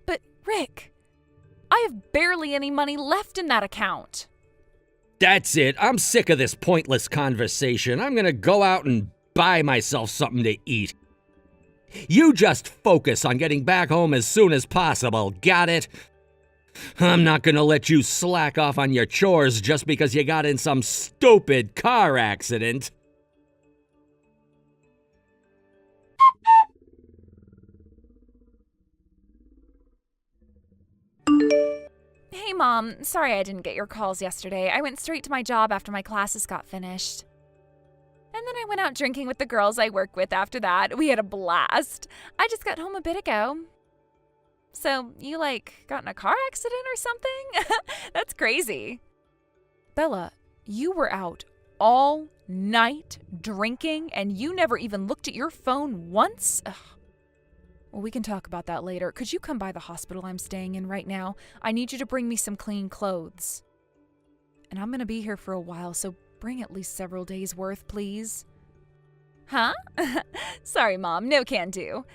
[SPEAKER 1] But, Rick, I have barely any money left in that account.
[SPEAKER 6] That's it. I'm sick of this pointless conversation. I'm gonna go out and buy myself something to eat. You just focus on getting back home as soon as possible, got it? I'm not gonna let you slack off on your chores just because you got in some stupid car accident.
[SPEAKER 1] Hey, Mom. Sorry I didn't get your calls yesterday. I went straight to my job after my classes got finished. And then I went out drinking with the girls I work with after that. We had a blast. I just got home a bit ago. So, you, got in a car accident or something? That's crazy. Bella, you were out all night drinking and you never even looked at your phone once? Ugh. Well, we can talk about that later. Could you come by the hospital I'm staying in right now? I need you to bring me some clean clothes. And I'm going to be here for a while, so bring at least several days' worth, please. Huh? Sorry, Mom. No can do.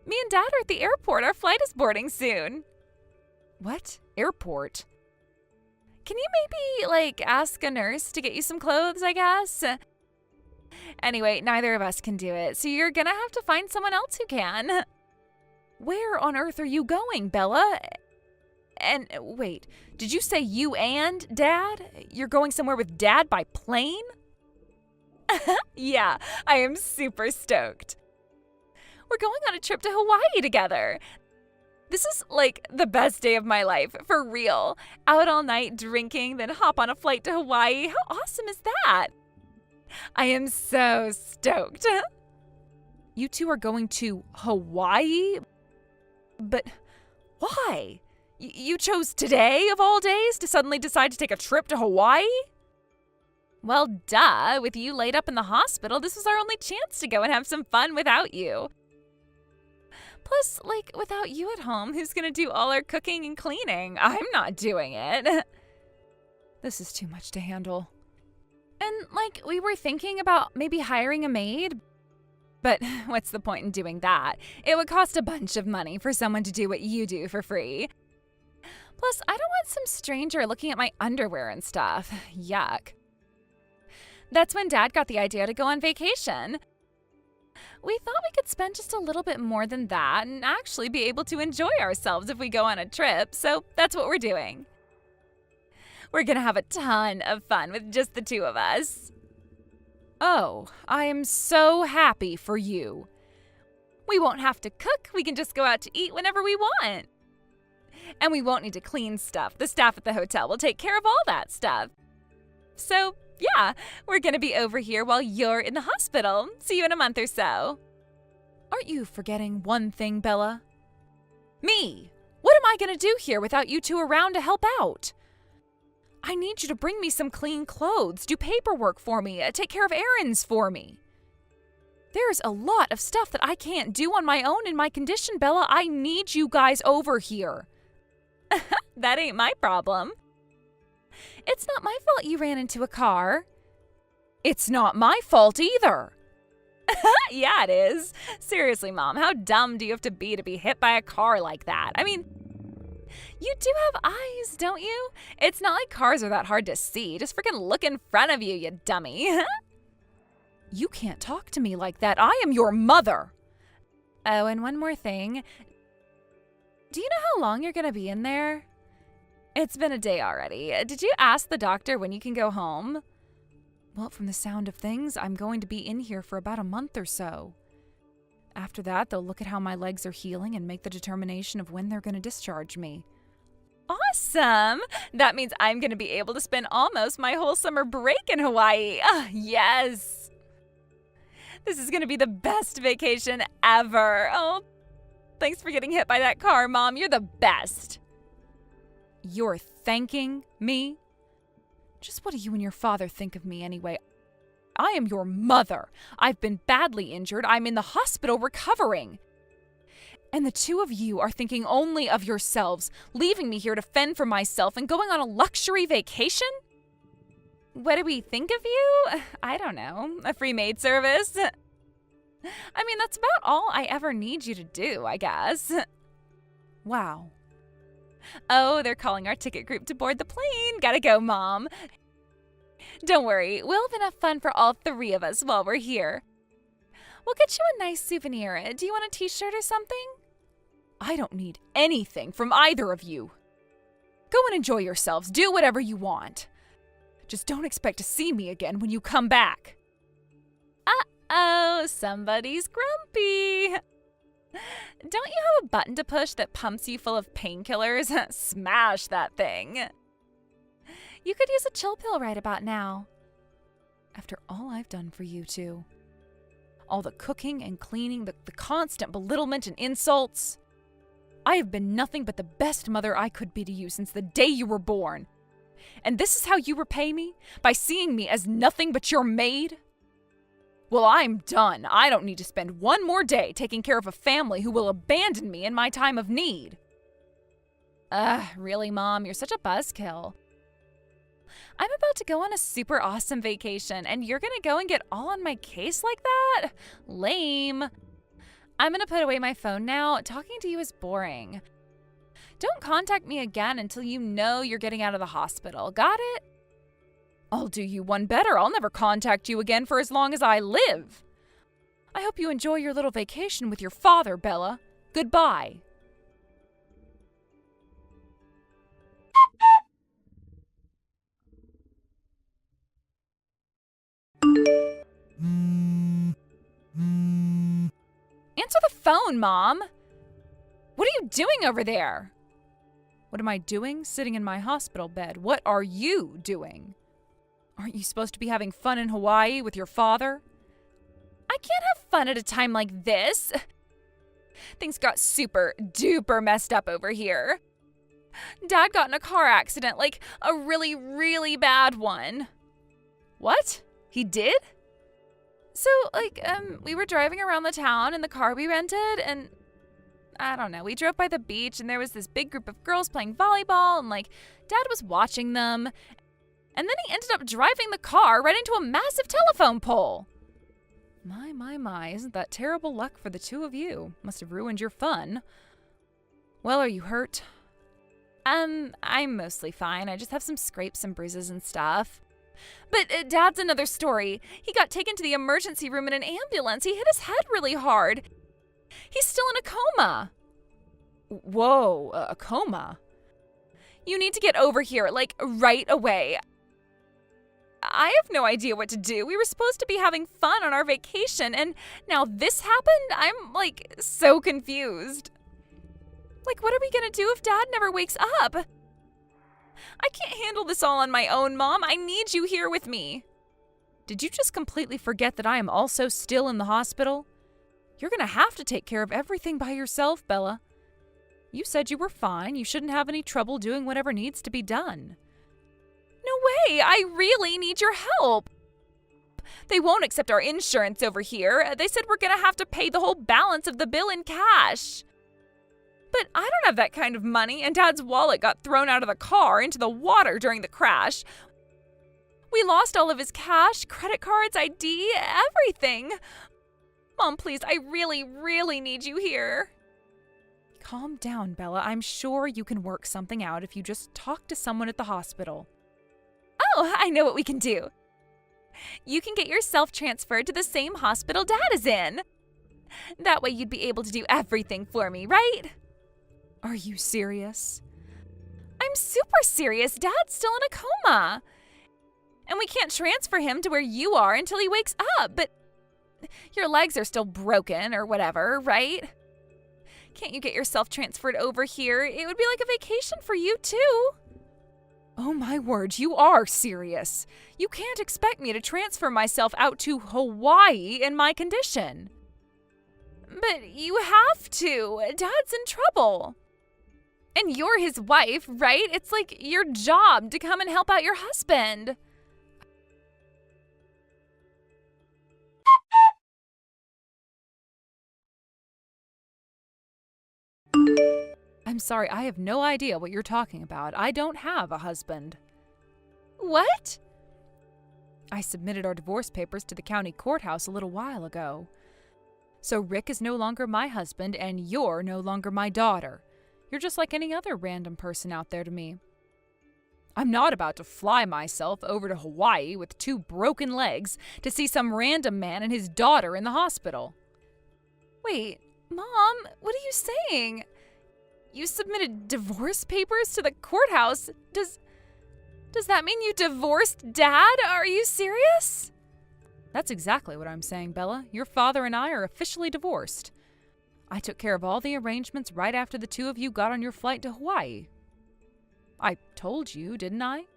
[SPEAKER 1] Me and Dad are at the airport. Our flight is boarding soon. What? Airport? Can you maybe, ask a nurse to get you some clothes, I guess? Anyway, neither of us can do it, so you're gonna have to find someone else who can. Where on earth are you going, Bella? And wait, did you say you and Dad? You're going somewhere with Dad by plane? Yeah, I am super stoked. We're going on a trip to Hawaii together. This is the best day of my life, for real. Out all night drinking, then hop on a flight to Hawaii. How awesome is that? I am so stoked. You two are going to Hawaii? But why? You chose today of all days to suddenly decide to take a trip to Hawaii? Well, duh. With you laid up in the hospital, this was our only chance to go and have some fun without you. Plus, without you at home, who's gonna do all our cooking and cleaning? I'm not doing it. This is too much to handle. And, we were thinking about maybe hiring a maid. But what's the point in doing that? It would cost a bunch of money for someone to do what you do for free. Plus, I don't want some stranger looking at my underwear and stuff. Yuck. That's when Dad got the idea to go on vacation. We thought we could spend just a little bit more than that and actually be able to enjoy ourselves if we go on a trip, so that's what we're doing. We're gonna have a ton of fun with just the two of us. Oh, I am so happy for you. We won't have to cook, we can just go out to eat whenever we want. And we won't need to clean stuff. The staff at the hotel will take care of all that stuff. So, yeah, we're gonna be over here while you're in the hospital. See you in a month or so. Aren't you forgetting one thing, Bella? Me! What am I gonna do here without you two around to help out? I need you to bring me some clean clothes, do paperwork for me, take care of errands for me. There's a lot of stuff that I can't do on my own in my condition, Bella. I need you guys over here. That ain't my problem. It's not my fault you ran into a car. It's not my fault either. Yeah, it is. Seriously, Mom, how dumb do you have to be hit by a car like that? I mean, you do have eyes, don't you? It's not like cars are that hard to see. Just freaking look in front of you, you dummy. You can't talk to me like that. I am your mother. Oh, and one more thing. Do you know how long you're going to be in there? It's been a day already. Did you ask the doctor when you can go home? Well, from the sound of things, I'm going to be in here for about a month or so. After that, they'll look at how my legs are healing and make the determination of when they're going to discharge me. Awesome! That means I'm going to be able to spend almost my whole summer break in Hawaii. Yes! This is going to be the best vacation ever. Oh, thanks for getting hit by that car, Mom. You're the best. You're thanking me? Just what do you and your father think of me anyway? I am your mother. I've been badly injured. I'm in the hospital recovering. And the two of you are thinking only of yourselves, leaving me here to fend for myself and going on a luxury vacation? What do we think of you? I don't know. A free maid service? I mean, that's about all I ever need you to do, I guess. Wow. Oh, they're calling our ticket group to board the plane. Gotta go, Mom. Don't worry, we'll have enough fun for all three of us while we're here. We'll get you a nice souvenir. Do you want a t-shirt or something? I don't need anything from either of you. Go and enjoy yourselves. Do whatever you want. Just don't expect to see me again when you come back. Uh-oh, somebody's grumpy. Don't you have a button to push that pumps you full of painkillers? Smash that thing. You could use a chill pill right about now. After all I've done for you two. All the cooking and cleaning, the constant belittlement and insults. I have been nothing but the best mother I could be to you since the day you were born. And this is how you repay me? By seeing me as nothing but your maid? Well, I'm done. I don't need to spend one more day taking care of a family who will abandon me in my time of need. Really, Mom? You're such a buzzkill. I'm about to go on a super awesome vacation, and you're gonna go and get all on my case like that? Lame. I'm gonna put away my phone now. Talking to you is boring. Don't contact me again until you know you're getting out of the hospital. Got it? I'll do you one better. I'll never contact you again for as long as I live. I hope you enjoy your little vacation with your father, Bella. Goodbye. Answer the phone, Mom. What are you doing over there? What am I doing? Sitting in my hospital bed. What are you doing? Aren't you supposed to be having fun in Hawaii with your father? I can't have fun at a time like this. Things got super duper messed up over here. Dad got in a car accident, like a really, really bad one. What? He did? So, we were driving around the town in the car we rented, and I don't know, we drove by the beach, and there was this big group of girls playing volleyball, and, Dad was watching them, and then he ended up driving the car right into a massive telephone pole. My, isn't that terrible luck for the two of you? Must have ruined your fun. Well, are you hurt? I'm mostly fine. I just have some scrapes and bruises and stuff. But Dad's another story. He got taken to the emergency room in an ambulance. He hit his head really hard. He's still in a coma. Whoa, a coma? You need to get over here, right away. I have no idea what to do. We were supposed to be having fun on our vacation, and now this happened? I'm, so confused. What are we gonna do if Dad never wakes up? I can't handle this all on my own, Mom. I need you here with me. Did you just completely forget that I am also still in the hospital? You're gonna have to take care of everything by yourself, Bella. You said you were fine. You shouldn't have any trouble doing whatever needs to be done. No way! I really need your help! They won't accept our insurance over here. They said we're gonna have to pay the whole balance of the bill in cash. But I don't have that kind of money, and Dad's wallet got thrown out of the car into the water during the crash. We lost all of his cash, credit cards, ID, everything. Mom, please, I really, really need you here. Calm down, Bella. I'm sure you can work something out if you just talk to someone at the hospital. Oh, I know what we can do. You can get yourself transferred to the same hospital Dad is in. That way you'd be able to do everything for me, right? Are you serious? I'm super serious. Dad's still in a coma. And we can't transfer him to where you are until he wakes up. But your legs are still broken or whatever, right? Can't you get yourself transferred over here? It would be like a vacation for you, too. Oh my word, you are serious. You can't expect me to transfer myself out to Hawaii in my condition. But you have to. Dad's in trouble. And you're his wife, right? It's your job to come and help out your husband.
[SPEAKER 5] I'm sorry, I have no idea what you're talking about. I don't have a husband.
[SPEAKER 1] What?
[SPEAKER 5] I submitted our divorce papers to the county courthouse a little while ago. So Rick is no longer my husband, and you're no longer my daughter. You're just like any other random person out there to me. I'm not about to fly myself over to Hawaii with 2 broken legs to see some random man and his daughter in the hospital.
[SPEAKER 1] Wait, Mom, what are you saying? You submitted divorce papers to the courthouse. Does that mean you divorced Dad? Are you serious?
[SPEAKER 5] That's exactly what I'm saying, Bella. Your father and I are officially divorced. I took care of all the arrangements right after the 2 of you got on your flight to Hawaii. I told you, didn't I?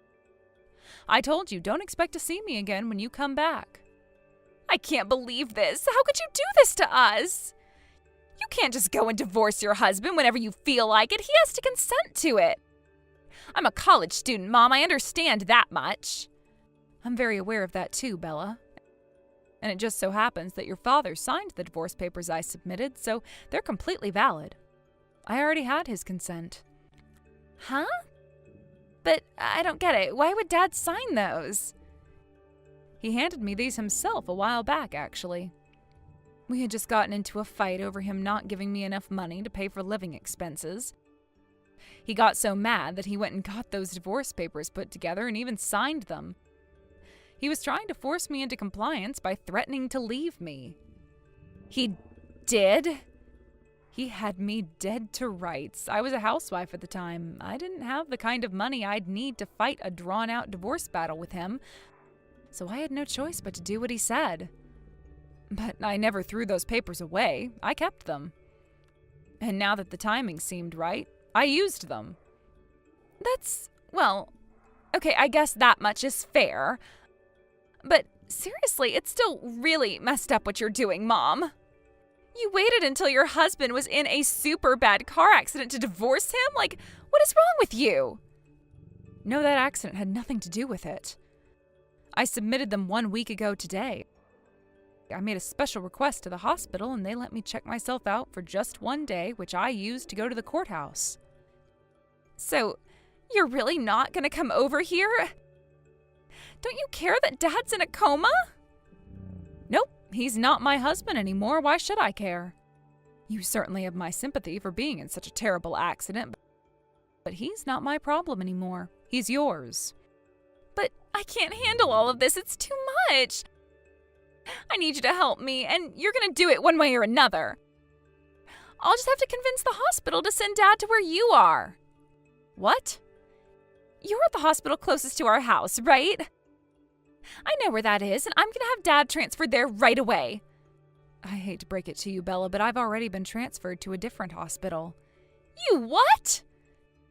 [SPEAKER 5] I told you, don't expect to see me again when you come back.
[SPEAKER 1] I can't believe this. How could you do this to us? You can't just go and divorce your husband whenever you feel like it. He has to consent to it. I'm a college student, Mom. I understand that much.
[SPEAKER 5] I'm very aware of that too, Bella. And it just so happens that your father signed the divorce papers I submitted, so they're completely valid. I already had his consent.
[SPEAKER 1] Huh? But I don't get it. Why would Dad sign those?
[SPEAKER 5] He handed me these himself a while back, actually. We had just gotten into a fight over him not giving me enough money to pay for living expenses. He got so mad that he went and got those divorce papers put together and even signed them. He was trying to force me into compliance by threatening to leave me.
[SPEAKER 1] He did?
[SPEAKER 5] He had me dead to rights. I was a housewife at the time. I didn't have the kind of money I'd need to fight a drawn-out divorce battle with him, so I had no choice but to do what he said. But I never threw those papers away. I kept them. And now that the timing seemed right, I used them.
[SPEAKER 1] Well, okay, I guess that much is fair. But seriously, it's still really messed up what you're doing, Mom. You waited until your husband was in a super bad car accident to divorce him? Like, what is wrong with you?
[SPEAKER 5] No, that accident had nothing to do with it. I submitted them 1 week ago today. I made a special request to the hospital and they let me check myself out for just 1 day, which I used to go to the courthouse.
[SPEAKER 1] So, you're really not gonna come over here? Don't you care that Dad's in a coma?
[SPEAKER 5] Nope, he's not my husband anymore. Why should I care? You certainly have my sympathy for being in such a terrible accident, but he's not my problem anymore. He's yours.
[SPEAKER 1] But I can't handle all of this. It's too much. I need you to help me, and you're gonna do it one way or another. I'll just have to convince the hospital to send Dad to where you are.
[SPEAKER 5] What?
[SPEAKER 1] You're at the hospital closest to our house, right? I know where that is, and I'm gonna have Dad transferred there right away.
[SPEAKER 5] I hate to break it to you, Bella, but I've already been transferred to a different hospital.
[SPEAKER 1] You what?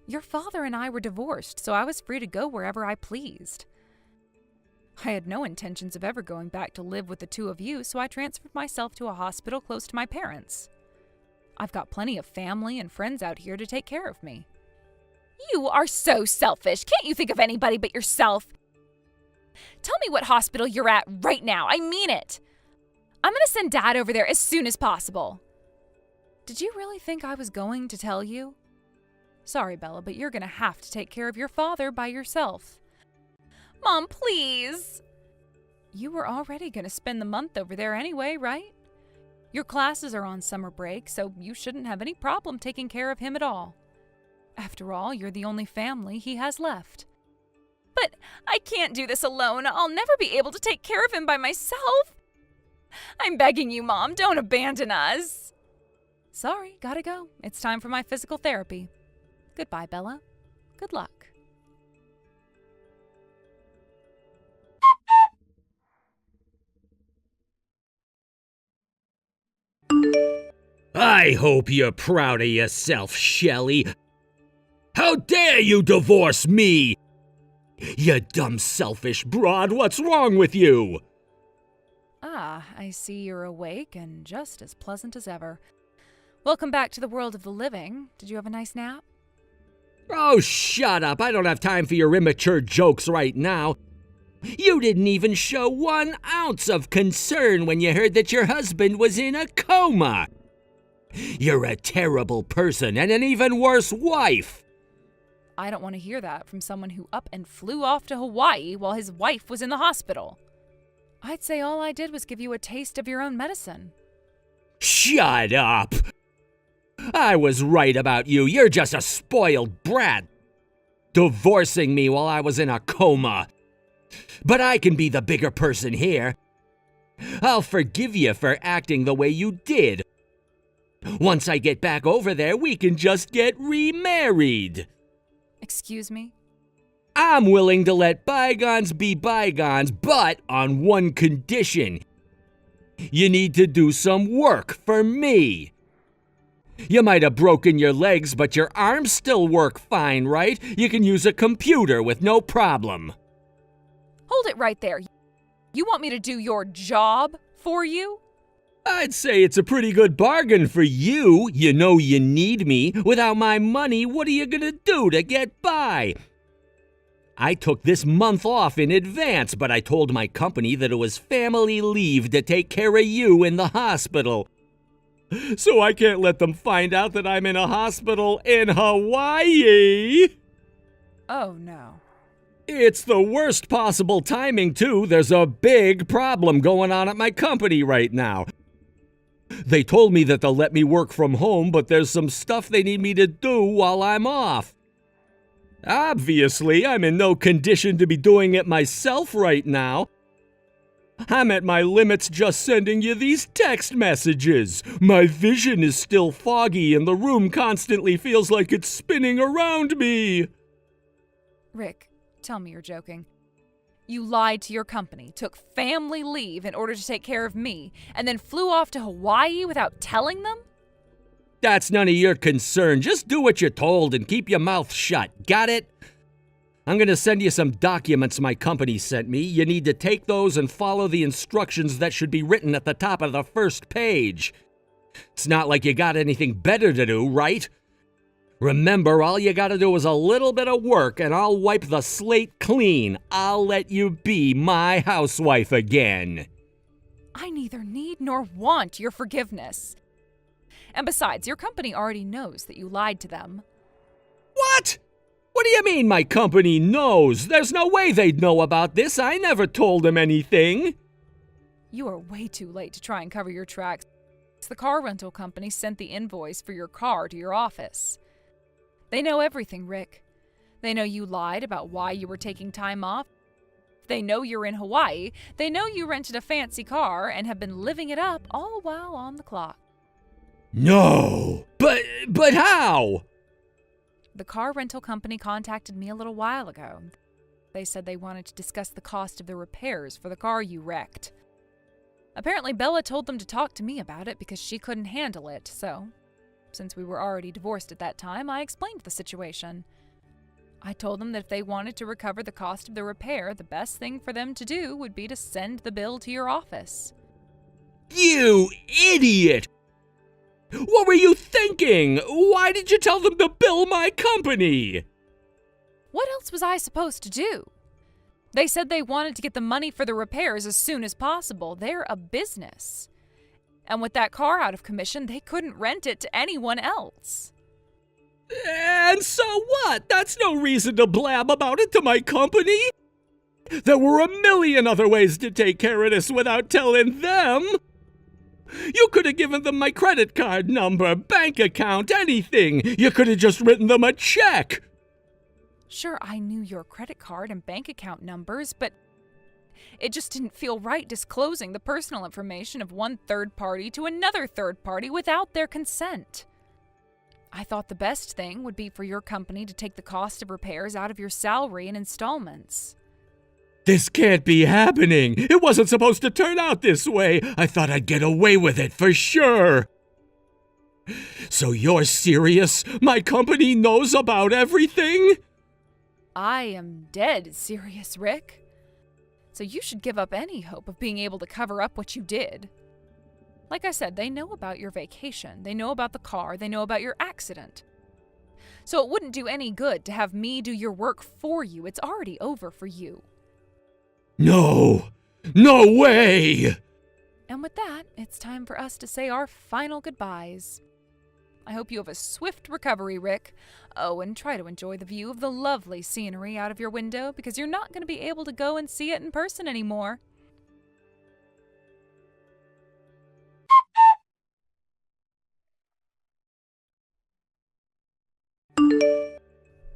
[SPEAKER 5] Your father and I were divorced, so I was free to go wherever I pleased. I had no intentions of ever going back to live with the 2 of you, so I transferred myself to a hospital close to my parents. I've got plenty of family and friends out here to take care of me.
[SPEAKER 1] You are so selfish. Can't you think of anybody but yourself? Tell me what hospital you're at right now. I mean it. I'm gonna send Dad over there as soon as possible.
[SPEAKER 5] Did you really think I was going to tell you? Sorry, Bella, but you're gonna have to take care of your father by yourself.
[SPEAKER 1] Mom, please.
[SPEAKER 5] You were already gonna spend the month over there anyway, right? Your classes are on summer break, so you shouldn't have any problem taking care of him at all. After all, you're the only family he has left.
[SPEAKER 1] But I can't do this alone. I'll never be able to take care of him by myself. I'm begging you, Mom, don't abandon us.
[SPEAKER 5] Sorry, gotta go. It's time for my physical therapy. Goodbye, Bella. Good luck.
[SPEAKER 6] I hope you're proud of yourself, Shelley. How dare you divorce me? You dumb, selfish broad, what's wrong with you?
[SPEAKER 5] Ah, I see you're awake and just as pleasant as ever. Welcome back to the world of the living. Did you have a nice nap?
[SPEAKER 6] Oh, shut up. I don't have time for your immature jokes right now. You didn't even show 1 ounce of concern when you heard that your husband was in a coma. You're a terrible person and an even worse wife.
[SPEAKER 5] I don't want to hear that from someone who up and flew off to Hawaii while his wife was in the hospital. I'd say all I did was give you a taste of your own medicine.
[SPEAKER 6] Shut up! I was right about you. You're just a spoiled brat. Divorcing me while I was in a coma. But I can be the bigger person here. I'll forgive you for acting the way you did. Once I get back over there, we can just get remarried.
[SPEAKER 5] Excuse me?
[SPEAKER 6] I'm willing to let bygones be bygones, but on one condition. You need to do some work for me. You might have broken your legs, but your arms still work fine, right? You can use a computer with no problem.
[SPEAKER 5] Hold it right there. You want me to do your job for you?
[SPEAKER 6] I'd say it's a pretty good bargain for you. You know you need me. Without my money, what are you gonna do to get by? I took this month off in advance, but I told my company that it was family leave to take care of you in the hospital. So I can't let them find out that I'm in a hospital in Hawaii.
[SPEAKER 5] Oh, no.
[SPEAKER 6] It's the worst possible timing, too. There's a big problem going on at my company right now. They told me that they'll let me work from home, but there's some stuff they need me to do while I'm off. Obviously, I'm in no condition to be doing it myself right now. I'm at my limits just sending you these text messages. My vision is still foggy and the room constantly feels like it's spinning around me.
[SPEAKER 5] Rick, tell me you're joking. You lied to your company, took family leave in order to take care of me, and then flew off to Hawaii without telling them?
[SPEAKER 6] That's none of your concern. Just do what you're told and keep your mouth shut. Got it? I'm going to send you some documents my company sent me. You need to take those and follow the instructions that should be written at the top of the first page. It's not like you got anything better to do, right? Remember, all you gotta do is a little bit of work and I'll wipe the slate clean. I'll let you be my housewife again.
[SPEAKER 5] I neither need nor want your forgiveness. And besides, your company already knows that you lied to them.
[SPEAKER 6] What? What do you mean my company knows? There's no way they'd know about this. I never told them anything.
[SPEAKER 5] You are way too late to try and cover your tracks. The car rental company sent the invoice for your car to your office. They know everything, Rick. They know you lied about why you were taking time off. They know you're in Hawaii. They know you rented a fancy car and have been living it up all while on the clock.
[SPEAKER 6] No! But how?
[SPEAKER 5] The car rental company contacted me a little while ago. They said they wanted to discuss the cost of the repairs for the car you wrecked. Apparently, Bella told them to talk to me about it because she couldn't handle it, so since we were already divorced at that time, I explained the situation. I told them that if they wanted to recover the cost of the repair, the best thing for them to do would be to send the bill to your office.
[SPEAKER 6] You idiot! What were you thinking? Why did you tell them to bill my company?
[SPEAKER 5] What else was I supposed to do? They said they wanted to get the money for the repairs as soon as possible. They're a business. And with that car out of commission, they couldn't rent it to anyone else.
[SPEAKER 6] And so what? That's no reason to blab about it to my company. There were a million other ways to take care of this without telling them. You could have given them my credit card number, bank account, anything. You could have just written them a check.
[SPEAKER 5] Sure, I knew your credit card and bank account numbers, but it just didn't feel right disclosing the personal information of one third party to another third party without their consent. I thought the best thing would be for your company to take the cost of repairs out of your salary in installments.
[SPEAKER 6] This can't be happening. It wasn't supposed to turn out this way. I thought I'd get away with it for sure. So you're serious? My company knows about everything?
[SPEAKER 5] I am dead serious, Rick. So you should give up any hope of being able to cover up what you did. Like I said, they know about your vacation. They know about the car. They know about your accident. So it wouldn't do any good to have me do your work for you. It's already over for you.
[SPEAKER 6] No! No way!
[SPEAKER 5] And with that, it's time for us to say our final goodbyes. I hope you have a swift recovery, Rick. Oh, and try to enjoy the view of the lovely scenery out of your window, because you're not going to be able to go and see it in person anymore.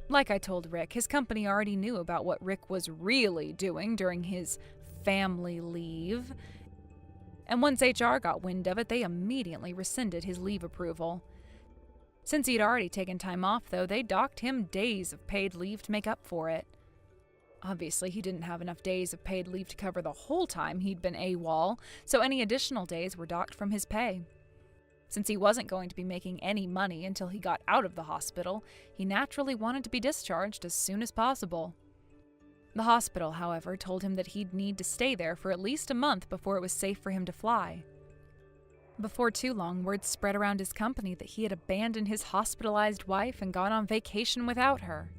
[SPEAKER 5] Like I told Rick, his company already knew about what Rick was really doing during his family leave. And once HR got wind of it, they immediately rescinded his leave approval. Since he'd already taken time off, though, they docked him days of paid leave to make up for it. Obviously, he didn't have enough days of paid leave to cover the whole time he'd been AWOL, so any additional days were docked from his pay. Since he wasn't going to be making any money until he got out of the hospital, he naturally wanted to be discharged as soon as possible. The hospital, however, told him that he'd need to stay there for at least a month before it was safe for him to fly. Before too long, word spread around his company that he had abandoned his hospitalized wife and gone on vacation without her.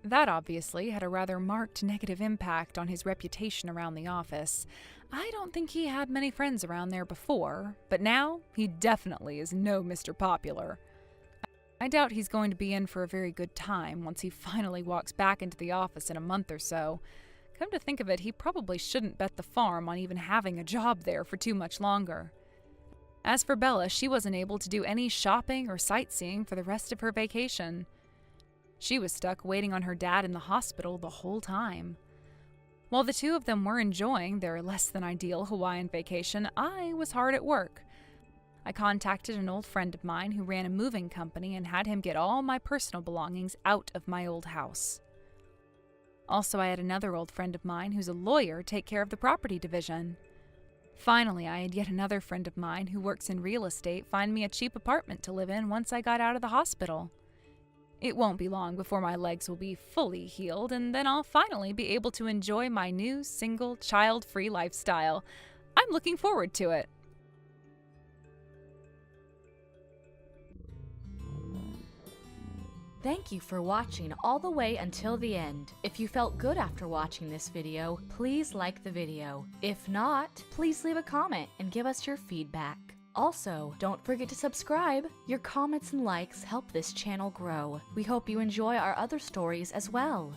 [SPEAKER 5] That obviously had a rather marked negative impact on his reputation around the office. I don't think he had many friends around there before, but now he definitely is no Mr. Popular. I doubt he's going to be in for a very good time once he finally walks back into the office in a month or so. Come to think of it, he probably shouldn't bet the farm on even having a job there for too much longer. As for Bella, she wasn't able to do any shopping or sightseeing for the rest of her vacation. She was stuck waiting on her dad in the hospital the whole time. While the two of them were enjoying their less-than-ideal Hawaiian vacation, I was hard at work. I contacted an old friend of mine who ran a moving company and had him get all my personal belongings out of my old house. Also, I had another old friend of mine who's a lawyer take care of the property division. Finally, I had yet another friend of mine who works in real estate find me a cheap apartment to live in once I got out of the hospital. It won't be long before my legs will be fully healed, and then I'll finally be able to enjoy my new, single, child-free lifestyle. I'm looking forward to it.
[SPEAKER 3] Thank you for watching all the way until the end. If you felt good after watching this video, please like the video. If not, please leave a comment and give us your feedback. Also, don't forget to subscribe. Your comments and likes help this channel grow. We hope you enjoy our other stories as well.